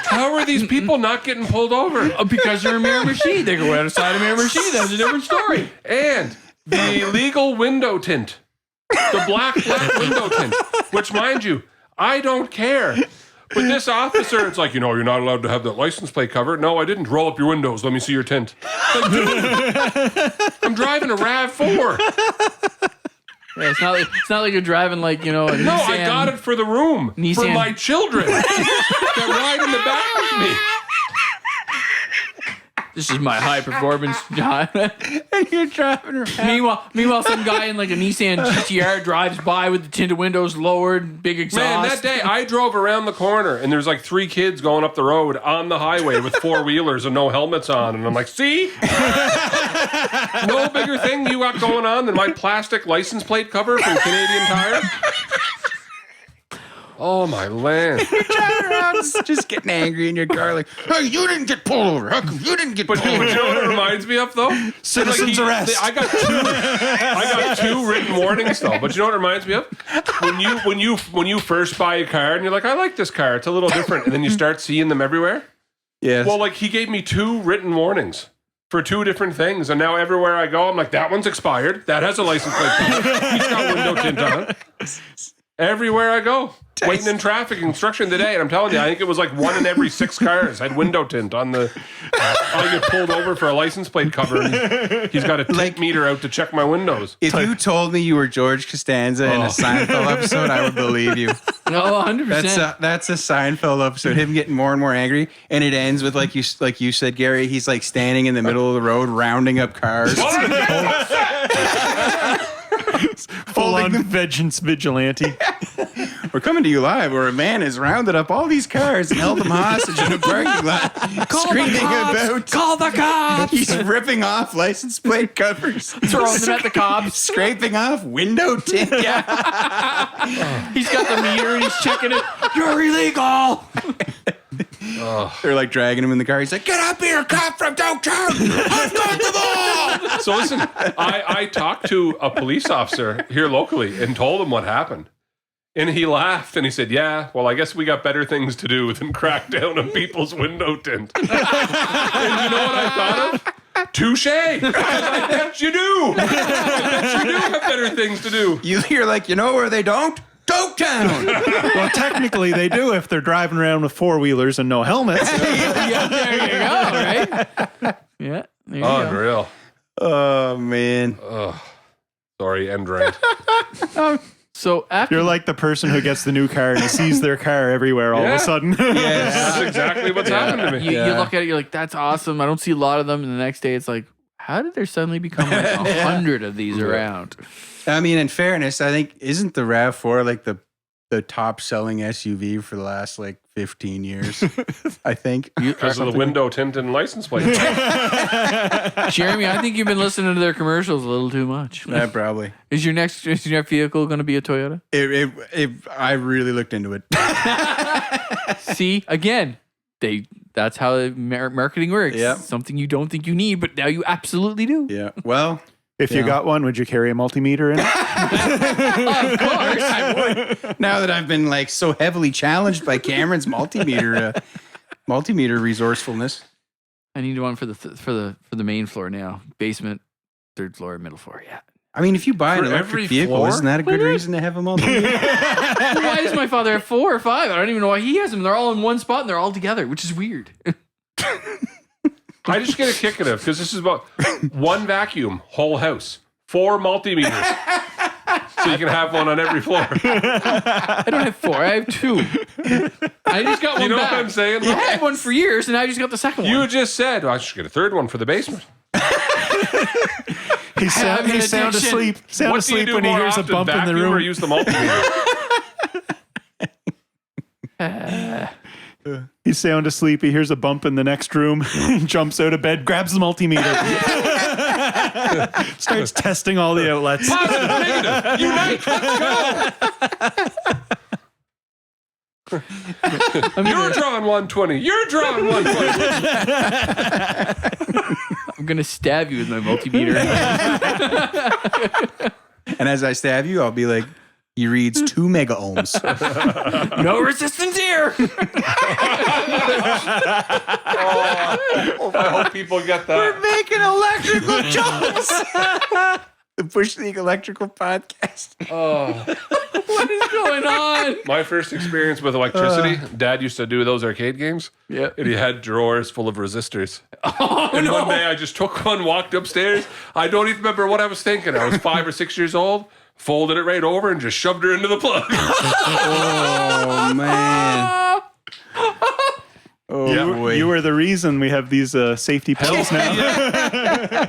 How are these people not getting pulled over? Because you're a Miramichi. They go outside of Miramichi. That's a different story. And the illegal window tint. The black window tint. Which, mind you, I don't care. But this officer, it's like, you're not allowed to have that license plate cover. No, I didn't. Roll up your windows. Let me see your tint. Like, dude, I'm driving a RAV4. Yeah, it's not like you're driving like, a Nissan. No, I got it for the room. For Nissan. my children that ride in the back with me. This is my high performance job. And you're driving around. Meanwhile, some guy in like a Nissan GTR drives by with the tinted windows lowered, big exhaust. Man, that day I drove around the corner and there's like 3 kids going up the road on the highway with 4-wheelers and no helmets on. And I'm like, see? No bigger thing you got going on than my plastic license plate cover from Canadian Tire? Oh, my land. You're driving around just getting angry in your car like, hey, you didn't get pulled over. How come you didn't get pulled over? But you know what it reminds me of, though? Citizen's arrest. I got two written warnings, though. But you know what it reminds me of? When you first buy a car and you're like, I like this car. It's a little different. And then you start seeing them everywhere. Yes. Well, like, he gave me 2 written warnings for 2 different things. And now everywhere I go, I'm like, that one's expired. That has a license plate cover. He's got window tint on. Everywhere I go. Waiting in traffic instruction today, and I'm telling you, I think it was like 1 in every 6 cars had window tint on the. I get pulled over for a license plate cover. And he's got a tint meter out to check my windows. If you told me you were George Costanza in a Seinfeld episode, I would believe you. No, 100%. That's a Seinfeld episode. Him getting more and more angry, and it ends with like you said, Gary. He's like standing in the middle of the road, rounding up cars. Full-on vengeance vigilante. We're coming to you live where a man has rounded up all these cars and held them hostage in a parking lot, screaming about. Call the cops! He's ripping off license plate covers, Throwing them at the cops. scraping off window tint. Yeah. He's got the meter and he's checking it. You're illegal! They're like dragging him in the car. He's like, get up here, cop from downtown. I've got the ball. So listen, I talked to a police officer here locally and told him what happened. And he laughed and he said, yeah, well, I guess we got better things to do than crack down on people's window tint. And you know what I thought of? Touche. I bet you do. I bet you do have better things to do. You're like, you know where they don't? Dopetown. Well, technically they do if they're driving around with 4-wheelers and no helmets. Yeah, there you go, right? Yeah, there you go. Unreal. Oh, man. Sorry, end rant. So after You're like the person who gets the new car and sees their car everywhere all of a sudden. Yes. That's exactly what's happened to me. you look at it, you're like, that's awesome. I don't see a lot of them. And the next day it's like, how did there suddenly become like 100 of these around? I mean, in fairness, I think, isn't the RAV4 like the top selling SUV for the last like 15 years? I think. Because of the window tint and license plate. Jeremy, I think you've been listening to their commercials a little too much. Yeah, probably. Is your next vehicle going to be a Toyota? I really looked into it. See, again, that's how marketing works. Yep. Something you don't think you need, but now you absolutely do. Yeah. Well, If you got one, would you carry a multimeter in it? Of course, I would. now that I've been like so heavily challenged by Cameron's multimeter resourcefulness. I need one for the main floor now. Basement, 3rd floor, middle floor. Yeah. I mean, if you buy an For electric every vehicle, floor? isn't that a good reason to have a multimeter? Why does my father have 4 or 5? I don't even know why he has them. They're all in one spot and they're all together, which is weird. I just get a kick at it because this is about 1 vacuum, whole house, 4 multimeters. So you can have one on every floor. I don't have 4. I have 2. I just got one You know back. what I'm saying? I had one for years, and I just got the second one. You just said, I should get a 3rd one for the basement. He's sound addiction. asleep. Sound What do you asleep do when he more hears a often, bump in the vacuum or room. use the multimeter? He's sound asleep. He hears a bump in the next room. Jumps out of bed, grabs the multimeter. Starts testing all the outlets. Positive, negative, unite, let's go. You're drawing 120. You're drawing 120. I'm I'm going to stab you with my multimeter. And as I stab you, I'll be like, he reads 2 mega ohms. No resistance here. I hope people get that. Making electrical jokes. The Bush League Electrical Podcast. Oh, what is going on? My first experience with electricity, Dad used to do those arcade games. Yeah. And he had drawers full of resistors. Oh, And no. one day I just took one, walked upstairs. I don't even remember what I was thinking. I was 5 or 6 years old, folded it right over and just shoved her into the plug. Oh, man. Oh, Yeah. boy. You were the reason we have these safety pills now.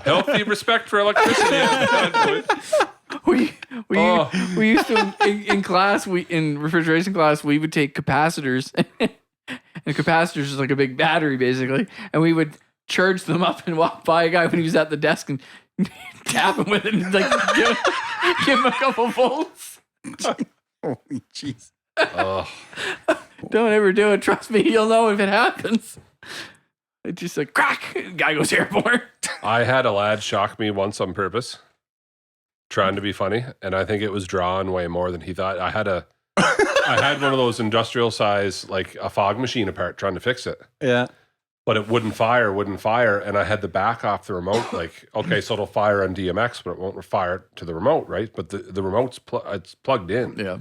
Healthy respect for electricity. We Oh. used to in class, in refrigeration class, we would take capacitors, and capacitors is like a big battery basically, and we would charge them up and walk by a guy when he was at the desk and tap him with it and like give him a couple volts. Holy jeez. Oh. Don't ever do it. Trust me, you'll know if it happens. It's just like crack. Guy goes airborne. I had a lad shock me once on purpose, trying to be funny, and I think it was drawn way more than he thought. I had one of those industrial size, like a fog machine apart, trying to fix it. Yeah. But it wouldn't fire, and I had the back off the remote. Like, okay, so it'll fire on DMX, but it won't fire to the remote, right? But the remote's it's plugged in. Yeah.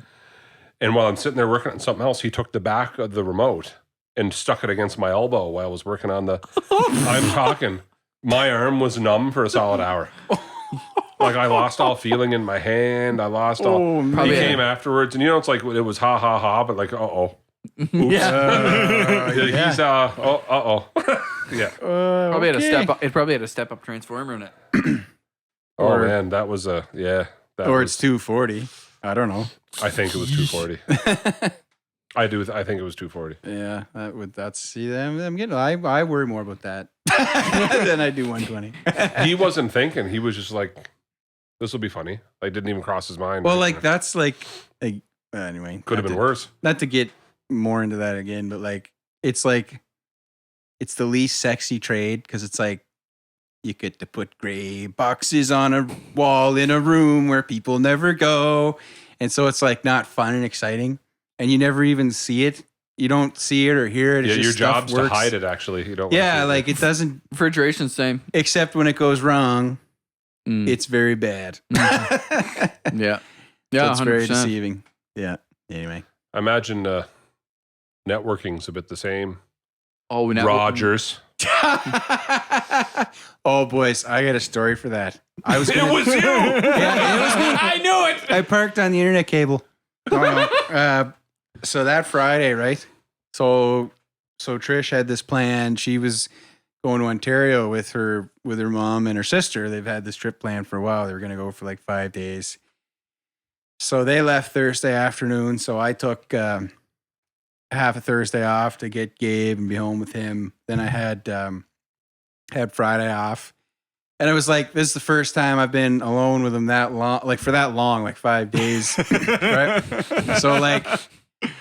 And while I'm sitting there working on something else, he took the back of the remote and stuck it against my elbow while I was working on the. I'm talking. My arm was numb for a solid hour. Like I lost all feeling in my hand. I lost all. He Probably came afterwards, and it's like it was ha ha ha, but like Yeah. he's yeah. Probably had a step up. It probably had a step up transformer in it. Oh man, that was a yeah. That Or was, it's 240. I don't know. I think it was 240. I think it was 240. Yeah, I worry more about that than I do 120. He wasn't thinking. He was just like, "This will be funny." Like didn't even cross his mind. Well, like that's like anyway. could have been worse. Not to get more into that again, but like it's the least sexy trade because it's like you get to put gray boxes on a wall in a room where people never go, and so it's like not fun and exciting, and you never even see it. You don't see it or hear it. It's Yeah, just your stuff job's works. to hide it. Actually, you don't. wanna Yeah, see like it doesn't. Refrigeration's same. Except when it goes wrong, Mm. it's very bad. Yeah. So Yeah, it's 100%. very deceiving. Yeah. Anyway. I imagine networking's a bit the same. Oh, Rogers. Oh, boys, I got a story for that. I was. It was you. Yeah, it was me. I knew it. I parked on the internet cable. So that Friday, right? So Trish had this plan. She was going to Ontario with her mom and her sister. They've had this trip planned for a while. They were going to go for like 5 days. So they left Thursday afternoon. So I took half a Thursday off to get Gabe and be home with him. Then I had Friday off. And it was like, this is the first time I've been alone with him that long, like 5 days. Right? So like,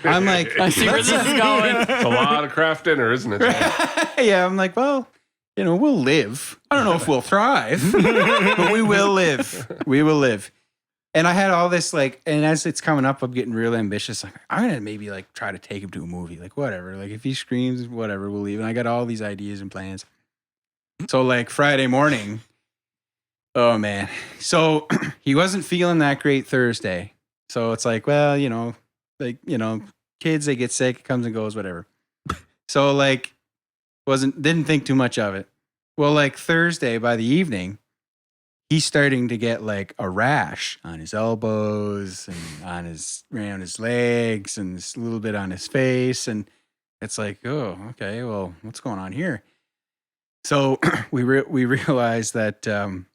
I'm like, I see where this is going. It's a lot of craft dinner, isn't it? yeah, I'm like, well, we'll live. I don't know if we'll thrive, but we will live. We will live. And I had all this like, and as it's coming up, I'm getting real ambitious. Like, I'm going to maybe like try to take him to a movie, like whatever. Like if he screams, whatever, we'll leave. And I got all these ideas and plans. So like Friday morning, oh man. So he wasn't feeling that great Thursday. So it's like, well, kids, they get sick, it comes and goes, whatever. So like didn't think too much of it. Well, like Thursday by the evening, he's starting to get like a rash on his elbows and around his legs and a little bit on his face. And it's like, oh, okay, well, what's going on here? So we realized that the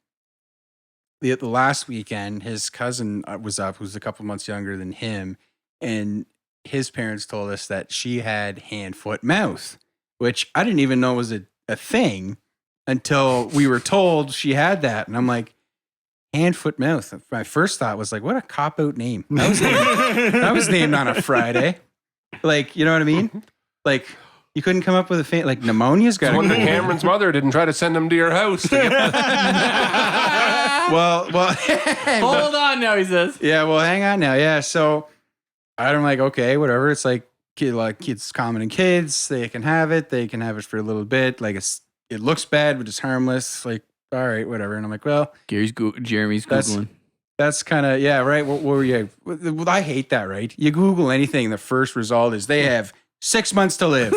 last weekend, his cousin was up, who's a couple months younger than him, and his parents told us that she had hand, foot, mouth, which I didn't even know was a thing until we were told she had that. And I'm like, hand, foot, mouth. My first thought was like, what a cop-out name. That was named on a Friday. Like, you know what I mean? Like, You couldn't come up with a like pneumonia's got I to wonder go. Cameron's mother didn't try to send him to your house. To get well, Hold on now, he says. yeah. Well, hang on now. Yeah. So I'm like, okay, whatever. It's like kids, common in kids. They can have it. They can have it for a little bit. Like it looks bad, but it's harmless. Like, all right, whatever. And I'm like, well, Jeremy's Googling. That's kind of, yeah, right. What were you? Well, I hate that, right? You Google anything, the first result is they have 6 months to live.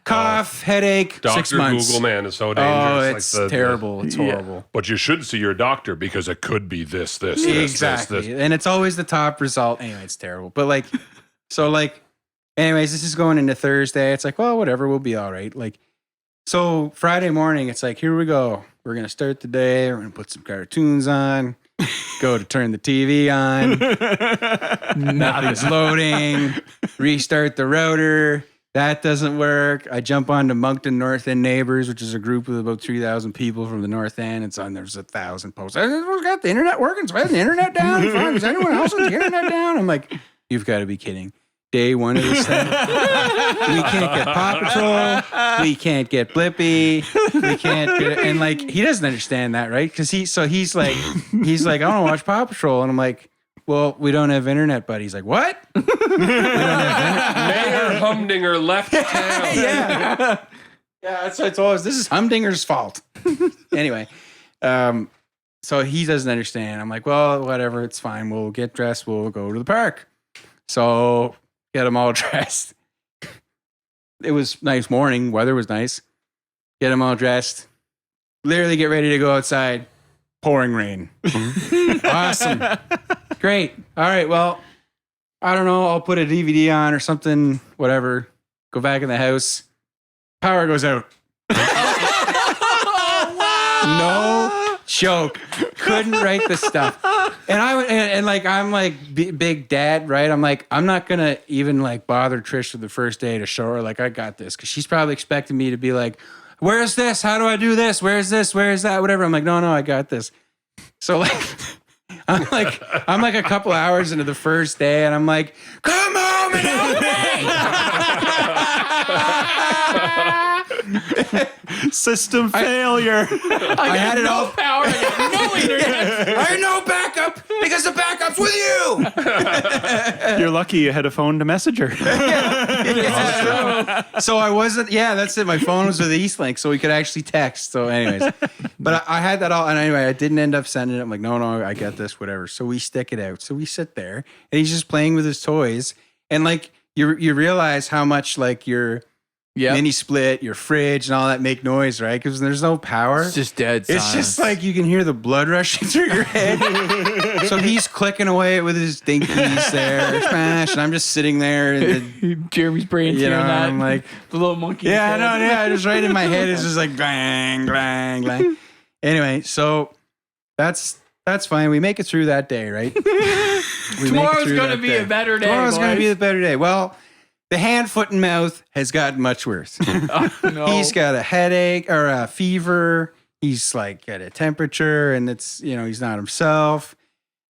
Cough, headache, Dr. 6 months. Google, man, is so dangerous. Oh, it's terrible. It's horrible. But you should see your doctor because it could be this, Exactly. this. And it's always the top result. Anyway, it's terrible. But like, so like, anyways, this is going into Thursday. It's like, well, whatever, we'll be all right. Like, so Friday morning, it's like, here we go. We're going to start the day. We're going to put some cartoons on. Go to turn the TV on. Nothing's loading. Restart the router. That doesn't work. I jump on to Moncton North End Neighbors, which is a group of about 3,000 people from the North End. It's on, there's 1,000 posts. Everyone's got the internet working. So I have the internet down. Fine. Is anyone else with the internet down? I'm like, you've got to be kidding. Day one of this thing. We can't get Paw Patrol. We can't get Blippi. We can't get, and like, he doesn't understand that, right? Because he's like, I want to watch Paw Patrol. And I'm like, well, we don't have internet, buddy. He's like, what? We don't have internet. Mayor Humdinger left town. Yeah, that's what I told us. This is Humdinger's fault. Anyway, so he doesn't understand. I'm like, well, whatever, it's fine. We'll get dressed. We'll go to the park. So get them all dressed. It was nice morning. Weather was nice. Get them all dressed. Literally get ready to go outside. Pouring rain. Awesome. Great. All right. Well, I don't know. I'll put a DVD on or something, whatever. Go back in the house. Power goes out. No joke. Couldn't write the stuff. And I'm like big dad, right? I'm like, I'm not gonna even like bother Trish for the first day to show her like I got this, because she's probably expecting me to be like, where's this? How do I do this? Where's this? Where's that? Whatever. I'm like, no, I got this. So like, I'm like a couple hours into the first day, and I'm like, come home and help me. System failure. I had it all. Power. No internet. I had no backup because the backup's with you. You're lucky you had a phone to message her. So I wasn't. Yeah, that's it. My phone was with Eastlink, so we could actually text. So, anyways, but I had that all. And anyway, I didn't end up sending it. I'm like, no, I got this, whatever. So we stick it out. So we sit there, and he's just playing with his toys, and like you realize how much like your mini split, your fridge, and all that make noise, right? Because there's no power. It's just dead silence. It's just like you can hear the blood rushing through your head. So he's clicking away with his dinkies there, smash, and I'm just sitting there. And Jeremy's brain's hearing that. I'm like, the little monkey. yeah, no, yeah, just right in my head. It's just like bang, bang, bang. Anyway, so that's fine. We make it through that day, right? Tomorrow's going to be a better day. Tomorrow's going to be a better day. Well, the hand, foot, and mouth has gotten much worse. No. He's got a headache or a fever. He's like got a temperature, and it's, he's not himself.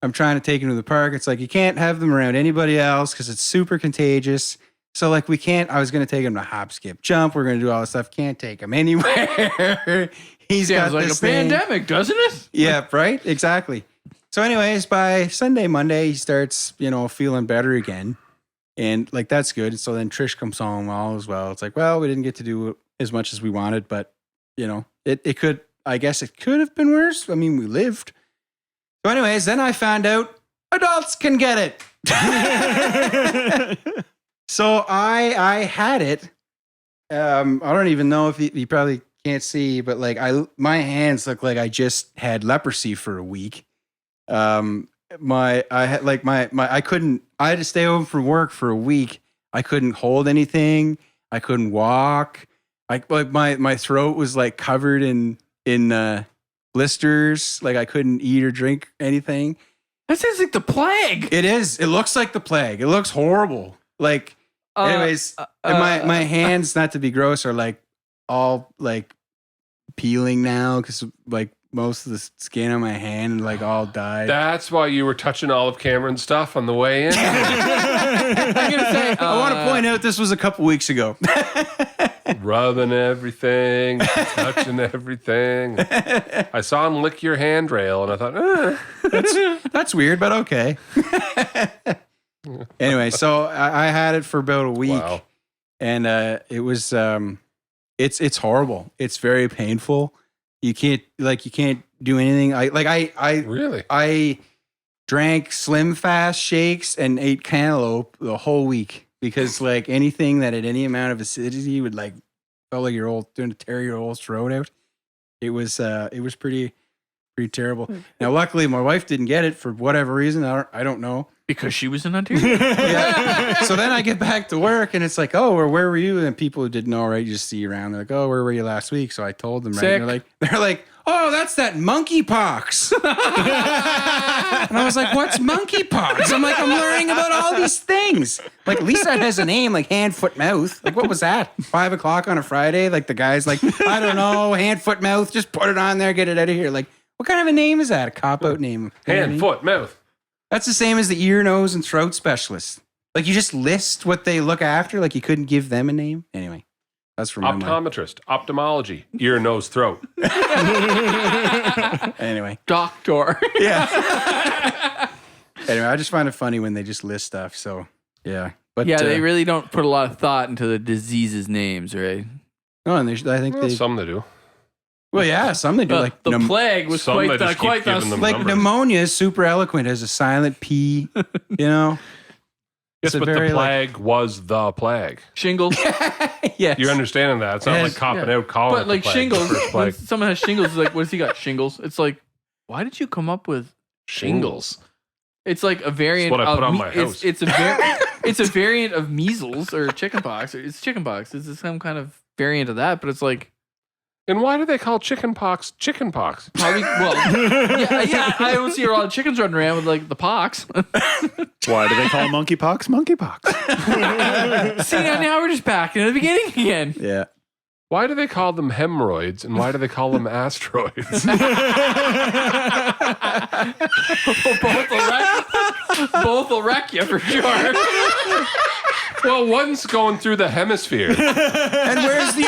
I'm trying to take him to the park. It's like, you can't have them around anybody else because it's super contagious. So like I was going to take him to hop, skip, jump. We're going to do all this stuff. Can't take him anywhere. He's Sounds got like this a pandemic, doesn't it? Yeah, right? Exactly. So anyways, by Sunday, Monday, he starts, feeling better again. And like, that's good. So then Trish comes home all as well. It's like, well, we didn't get to do as much as we wanted, but it could, I guess it could have been worse. I mean, we lived. So anyways, then I found out adults can get it. So I had it. I don't even know if you probably can't see, but like my hands look like I just had leprosy for a week. I had to stay home from work for a week. I couldn't hold anything. I couldn't walk. My throat was like covered in blisters. Like I couldn't eat or drink anything. That sounds like the plague. It is. It looks like the plague. It looks horrible. Like, anyways, and my hands, not to be gross, are like all like peeling now because like most of the skin on my hand like all died. That's why you were touching all of Cameron's stuff on the way in. I'm gonna say I want to point out this was a couple weeks ago. Rubbing everything, touching everything. I saw him lick your handrail, and I thought, That's weird, but okay. Anyway, so I had it for about a week, wow. and it was it's horrible. It's very painful. You can't do anything. I drank Slim Fast shakes and ate cantaloupe the whole week because like anything that had any amount of acidity would like felt like you're doing to tear your old throat out. It was pretty terrible. Now, luckily, my wife didn't get it for whatever reason. I don't know. because she was in Ontario. Yeah. So then I get back to work and it's like, oh, where were you? And people who didn't know, right? You just see you around. They're like, oh, where were you last week? So I told them, right? Sick. And they're like, oh, that's that monkeypox. And I was like, what's monkeypox? I'm like, I'm learning about all these things. Like, at least that has a name, like hand, foot, mouth. Like, what was that? 5 o'clock on a Friday? Like, the guy's like, I don't know, hand, foot, mouth. Just put it on there, get it out of here. Like, what kind of a name is that? A cop-out name? You know what I Hand, mean? foot, mouth. That's the same as the ear, nose, and throat specialist. Like, you just list what they look after. Like, you couldn't give them a name. Anyway, that's from my mind. Optometrist, ophthalmology, ear, nose, throat. Anyway. Doctor. Yeah. Anyway, I just find it funny when they just list stuff. So, yeah. But Yeah, they really don't put a lot of thought into the diseases' names, right? Oh, and I think Well, they. some they do. Well, yeah, some they do. Like the plague was Some they quite the just keep giving them like numbers. pneumonia is super eloquent as a silent P. You know. Yes, It's a but the very, plague was the plague. shingles. Yes. You're understanding that. It's not Yes, like copping yeah. out calling But it the like plague, shingles, the first when plague. someone has shingles, it's like, what has he got? Shingles. It's like, why did you come up with Shingles. It's like a variant It's what I of put on my house. It's a variant of measles or chickenpox. It's chickenpox. It's some kind of variant of that, but it's like And why do they call chickenpox chickenpox? probably yeah. I don't see a lot of chickens running around with like the pox. Why do they call monkeypox monkeypox? See, now we're just back in the beginning again. Yeah. Why do they call them hemorrhoids and why do they call them asteroids? Both will wreck you for sure. Well, one's going through the hemisphere. And And where's the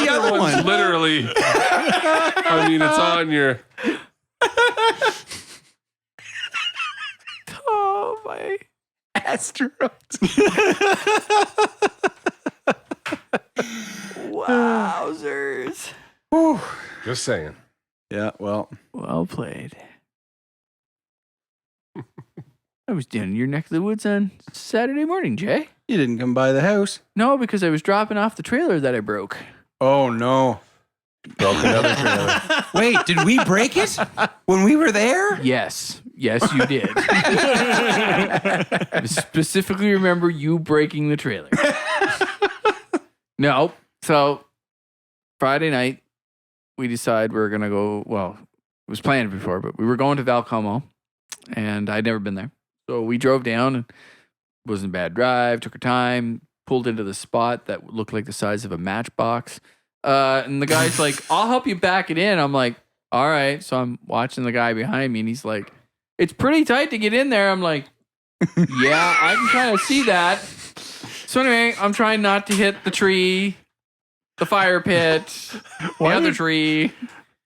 other one's one? literally, I mean, it's on your... Oh my Asteroids. wowzers! Just saying. Yeah. Well. Well played. I was down in your neck of the woods on Saturday morning, Jay. You didn't come by the house. No, because I was dropping off the trailer that I broke. Oh no. Broke another trailer. Wait, did we break it when we were there? Yes, you did. I specifically remember you breaking the trailer. No, so Friday night we decided we were gonna go. Well, it was planned before, but we were going to Valcomo, and I'd never been there. So we drove down, and it wasn't a bad drive. Took our time, pulled into the spot that looked like the size of a matchbox. And the guy's like, I'll help you back it in. I'm like, all right. So I'm watching the guy behind me and he's like, it's pretty tight to get in there. I'm like, yeah, I can kind of see that. So anyway, I'm trying not to hit the tree, the fire pit, the other tree.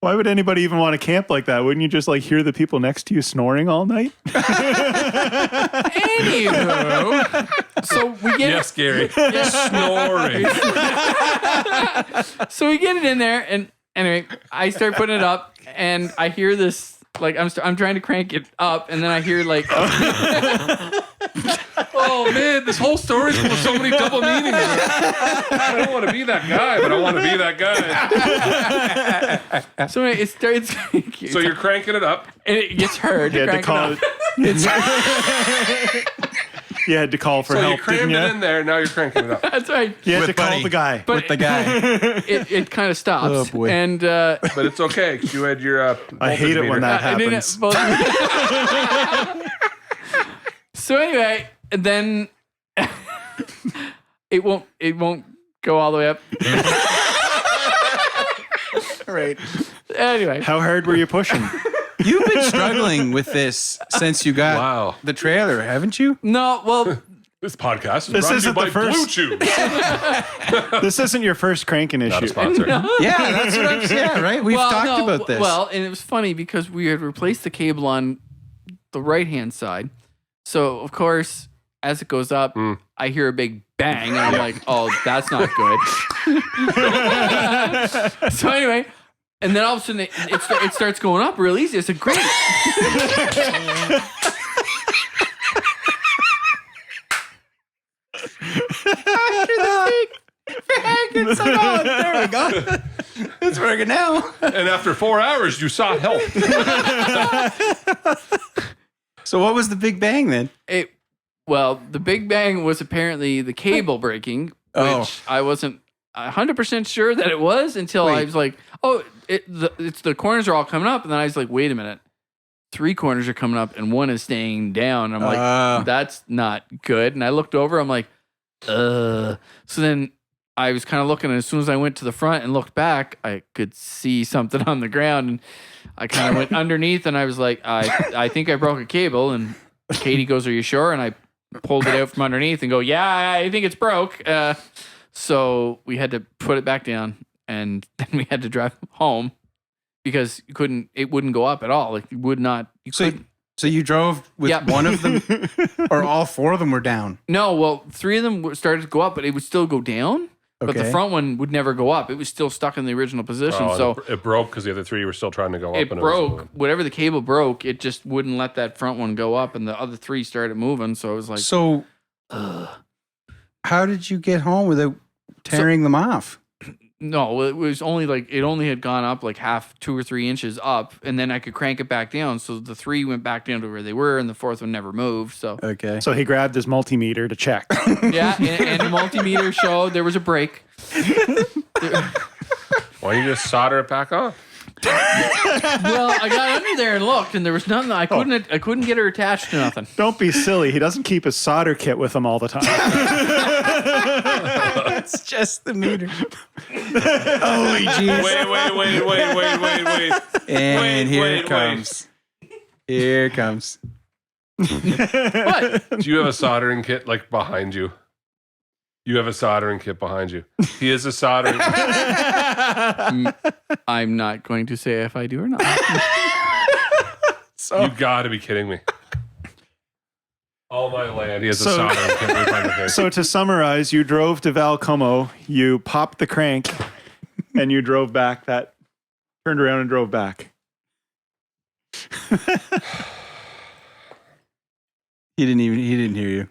Why would anybody even want to camp like that? Wouldn't you just like hear the people next to you snoring all night? Anywho, so we get Yes, Gary. Snoring. So we get it in there, and anyway, I start putting it up, and I hear this, like, I'm trying to crank it up, and then I hear, like, Oh, man, this whole story's full of so many double meanings. I don't want to be that guy, but I want to be that guy. so anyway, it starts, So you're cranking it up. and it gets heard. You had to crank call. it up. You had to call for So you help, crammed didn't it you? in there, now you're cranking it up. That's right. You had With to call Buddy. the guy. But With the guy. it kind of stops. Oh, boy. And But it's okay, because you had your I hate it when that I didn't happens. So anyway, and then it won't go all the way up. Right. Anyway. How hard were you pushing? You've been struggling with this since you got the trailer, haven't you? No, well, This podcast is This brought to you isn't by the first- Blue Chew. This isn't your first cranking Not a issue. sponsor. Yeah, that's what I'm saying. Yeah, right. We've talked about this. Well, and it was funny because we had replaced the cable on the right-hand side. So, of course, as it goes up, I hear a big bang, and I'm like, oh, that's not good. So anyway, and then all of a sudden it starts going up real easy. I said, great. There we go. It's working now. And after 4 hours, you sought help. So what was the big bang then? Well, the big bang was apparently the cable breaking, which I wasn't 100% sure that it was until I was like, oh, it's the corners are all coming up. And then I was like, wait a minute. 3 corners are coming up and one is staying down. I'm like, that's not good. And I looked over, I'm like, So then I was kind of looking, and as soon as I went to the front and looked back, I could see something on the ground, and I kind of went underneath, and I was like, I think I broke a cable. And Katie goes, are you sure? And I pulled it out from underneath and go, yeah, I think it's broke. So we had to put it back down, and then we had to drive home because it wouldn't go up at all. Like, you would not, you couldn't. So you drove with one of them, or all 4 of them were down? No, well, 3 of them started to go up, but it would still go down. But the Okay. front one would never go up. It was still stuck in the original position. So it broke because the other 3 were still trying to go up. it and broke. Whatever the cable broke, it just wouldn't let that front one go up, and the other 3 started moving. So it was like, So how did you get home without tearing them off? no, it was only like, it only had gone up like 2 or 3 inches up, and then I could crank it back down. So the 3 went back down to where they were, and the 4th one never moved. So Okay. So he grabbed his multimeter to check. yeah, and the multimeter showed there was a break. Why don't you just solder it back on? Well, I got under there and looked, and there was nothing. I couldn't get her attached to nothing. Don't be silly. He doesn't keep his solder kit with him all the time. It's just the meter. Holy jeez. Wait. And here wait, it comes. Here it comes. What? Do you have a soldering kit like behind you? You have a soldering kit behind you. He is a soldering I'm not going to say if I do or not. You gotta be kidding me. All my land, he has a soldering kit right behind the face. So to summarize, you drove to Valcomo, you popped the crank, and you drove back. Turned around and drove back. He didn't hear you.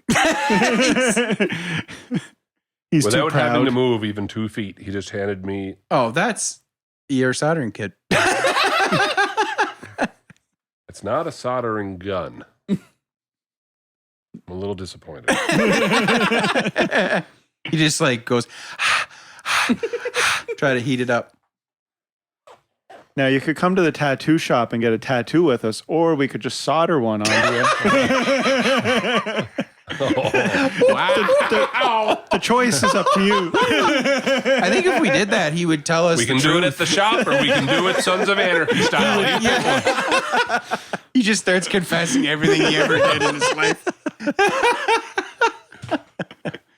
He's Without too proud. having to move even 2 feet, he just handed me. Oh, that's your soldering kit. It's not a soldering gun. I'm a little disappointed. He just like goes, try to heat it up. Now, you could come to the tattoo shop and get a tattoo with us, or we could just solder one onto you. The choice is up to you. I think if we did that, he would tell us. We can do it at the shop, or we can do it Sons of Anarchy style. He just starts confessing everything he ever did in his life.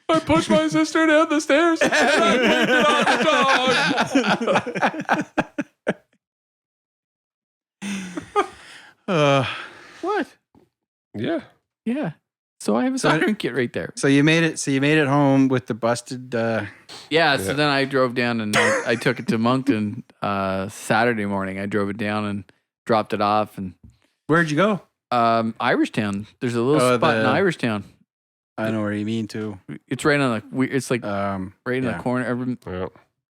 I pushed my sister down the stairs, and I blinked it on the dog. What? Yeah. Yeah. So I have a soldering kit right there. So you made it home with the busted. Yeah. So then I drove down and I took it to Moncton Saturday morning. I drove it down and dropped it off. And Where'd you go? Irishtown. There's a little spot in Irishtown. I know where you mean too. It's right on the. It's like right in yeah. the corner. Yeah.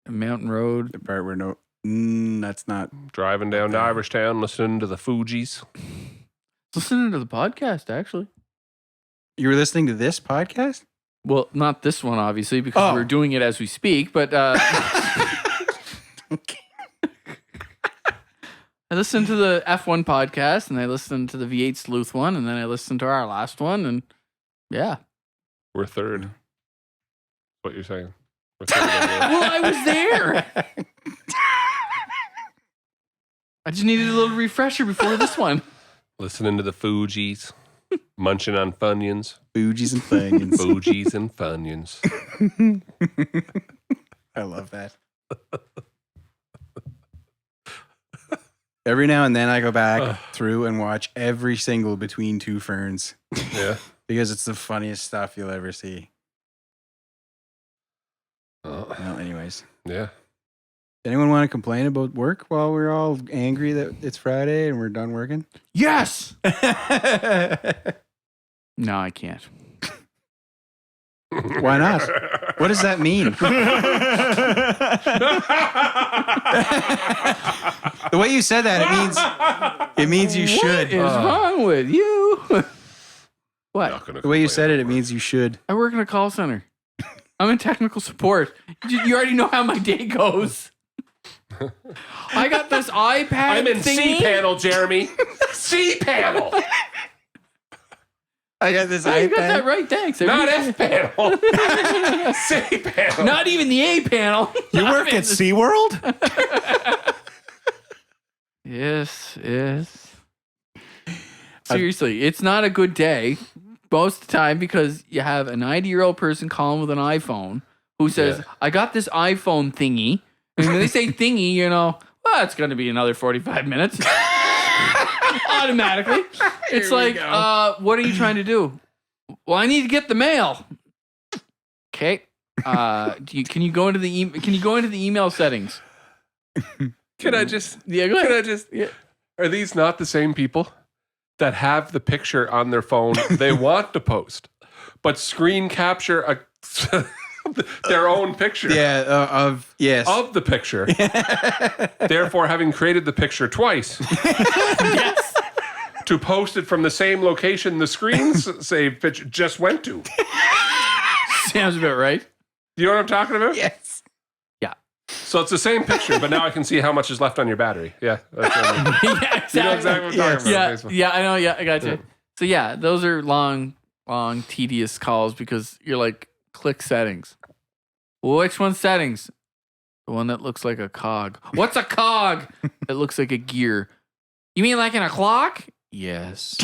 Mountain Road. The part where that's not. Driving down to Irishtown, listening to the Fugees. Listening to the podcast, actually. You were listening to this podcast? Well, not this one, obviously, because we're doing it as we speak. But Okay. I listened to the F1 podcast, and I listened to the V8 Sleuth one, and then I listened to our last one, and yeah. We're third. What you're saying? We're third. Well, I was there. I just needed a little refresher before this one. Listening to the Fugees, munching on Funyuns. Fugees and Funyuns. Fugees and Funyuns. I love that. Every now and then I go back through and watch every single Between Two Ferns. Yeah. Because it's the funniest stuff you'll ever see. Oh. Well, anyways. Yeah. Anyone want to complain about work while we're all angry that it's Friday and we're done working? Yes. No, I can't. Why not? What does that mean? The way you said that, it means you should. What is wrong with you? What? The way you said it, it means you should. I work in a call center. I'm in technical support. You already know how my day goes. I got this iPad. I'm in thingy. C-panel, Jeremy. C-panel. I got this Oh, you iPad. got that right. Thanks. Not F-panel. C-panel. Not even the A panel. You work at SeaWorld? Yes. Seriously, it's not a good day most of the time because you have a 90-year-old person calling with an iPhone who says, I got this iPhone thingy. And when they say thingy, well, it's going to be another 45 minutes. Automatically. It's like, what are you trying to do? Well, I need to get the mail. Okay. Can you go into the email settings? Can I just... Yeah, go ahead. Yeah. Are these not the same people that have the picture on their phone they want to post, but screen capture their own picture? Yeah, yes. Of the picture. Therefore, having created the picture twice. Yes. To post it from the same location the screen save picture just went to. Sounds about right. You know what I'm talking about? Yes. Yeah. So it's the same picture, but now I can see how much is left on your battery. Yeah. That's what I mean. Yeah, exactly. You know exactly what I'm talking about. Yeah, I know. Yeah, I got you. Yeah. So yeah, those are long, tedious calls because you're like, click settings. Well, which one's settings? The one that looks like a cog. What's a cog? It looks like a gear. You mean like in a clock? Yes.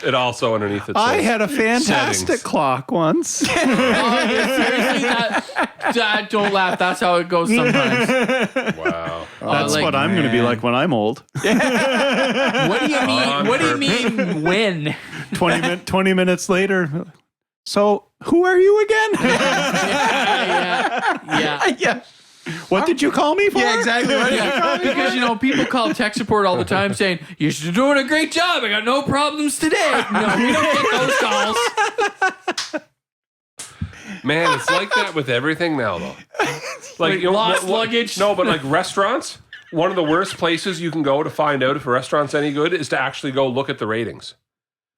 It also underneath it I says had a fantastic settings. clock once. Seriously, that don't laugh. That's how it goes sometimes. Wow. That's like, what I'm going to be man. like when I'm old. What do you mean? What do you mean when? 20 minutes later. So, who are you again? Yeah. What did you call me for? Yeah, exactly. What did you call me? Because people call tech support all the time saying you're doing a great job. I got no problems today. No, we don't get those calls. Man, it's like that with everything now, though. Like lost luggage. No, but like restaurants, one of the worst places you can go to find out if a restaurant's any good is to actually go look at the ratings.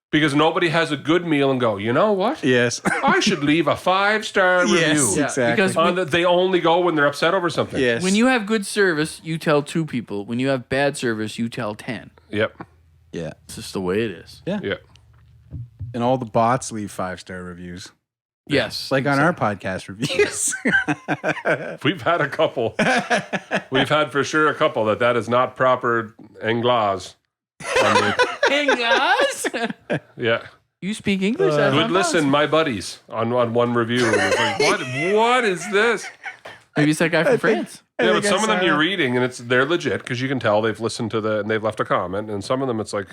Because nobody has a good meal and go, you know what? Yes. I should leave a 5-star review. Yes, exactly. Because They only go when they're upset over something. Yes. when you have good service, you tell 2 people. When you have bad service, you tell 10. Yep. Yeah. It's just the way it is. Yep. And all the bots leave 5-star reviews. Yes. Like on our podcast reviews. We've had a couple. We've had for sure a couple that is not proper English. English? Yeah. You speak English? That's Good not listen, my buddies, on one review. And it's like, what is this? Maybe it's that guy from France. Yeah, but think I some of them saw you're that. reading and they're legit because you can tell they've listened to and they've left a comment. And some of them it's like,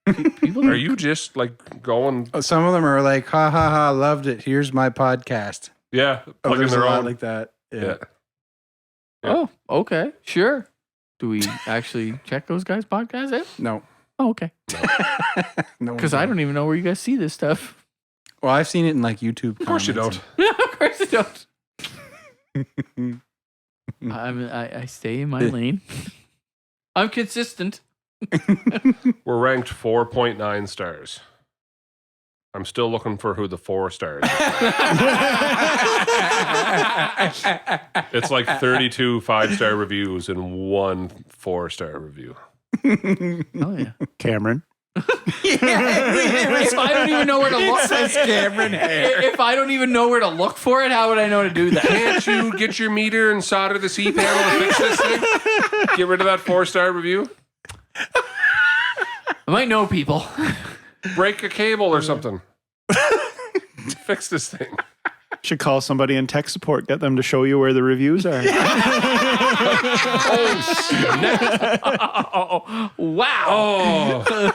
People are you just like going? Some of them are like, ha ha ha, loved it. Here's my podcast. Yeah, Oh, plugging there's a their lot own. like that. Yeah. Oh, okay. Sure. Do we actually check those guys' podcasts out? No. Oh, okay. No. Because I don't even know where you guys see this stuff. Well, I've seen it in like YouTube. Of course you don't. Of course you don't. I stay in my lane. I'm consistent. We're ranked 4.9 stars. I'm still looking for who the 4 stars. It's like 32 5-star reviews and 1 4-star review. Oh, yeah. Cameron. If I don't even know where to look, Says Cameron Hare. if I don't even know where to look for it, how would I know to do that? Can't you get your meter and solder the C panel to fix this thing? Get rid of that 4-star review? I might know people. Break a cable or something. Fix this thing. Should call somebody in tech support, get them to show you where the reviews are. Oh, wow. Oh,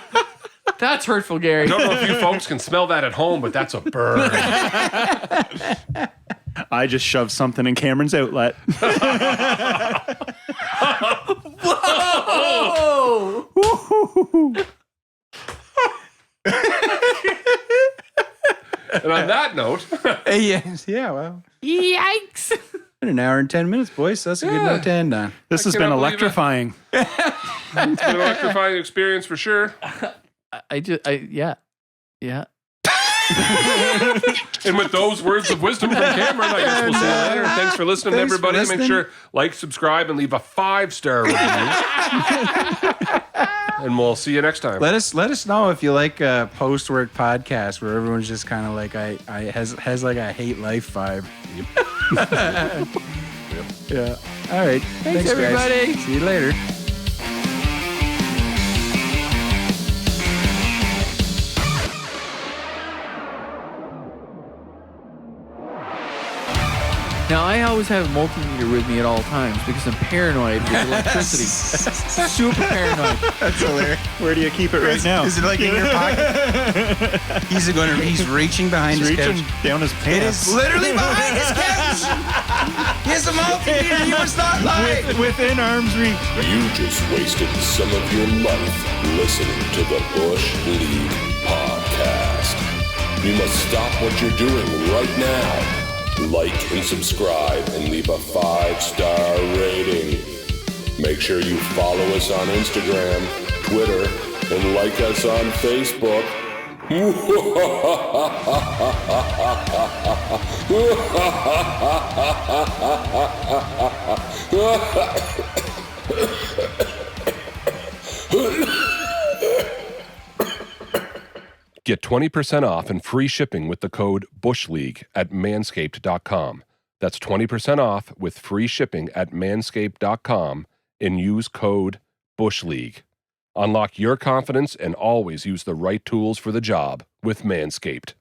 That's hurtful, Gary. I don't know if you folks can smell that at home, but that's a burn. I just shoved something in Cameron's outlet. Oh! And on that note, Yeah, well. Yikes. Been an hour and 10 minutes, boys. So that's a good note to end on. This has been cannot believe it. electrifying. it's been an electrifying experience for sure. Yeah. And with those words of wisdom from Cameron, I guess we'll see you later. Thanks for listening, Thanks for everybody. listening. Make sure like, subscribe, and leave a 5-star review. And we'll see you next time. Let us know if you like a post-work podcast where everyone's just kind of like has like a hate life vibe. Yeah. All right. Thanks everybody. Guys. See you later. Now, I always have a multimeter with me at all times because I'm paranoid with electricity. Super paranoid. That's hilarious. Where do you keep it right now? Is it like in your pocket? He's reaching behind He's his reaching couch. down his It pants. is literally behind his couch. He has a multimeter. He was not lying. Within arm's reach. You just wasted some of your life listening to the Bush League podcast. You must stop what you're doing right now. Like and subscribe and leave a 5-star rating. Make sure you follow us on Instagram, Twitter, and like us on Facebook. Get 20% off and free shipping with the code BUSHLEAGUE at manscaped.com. That's 20% off with free shipping at manscaped.com and use code BUSHLEAGUE. Unlock your confidence and always use the right tools for the job with Manscaped.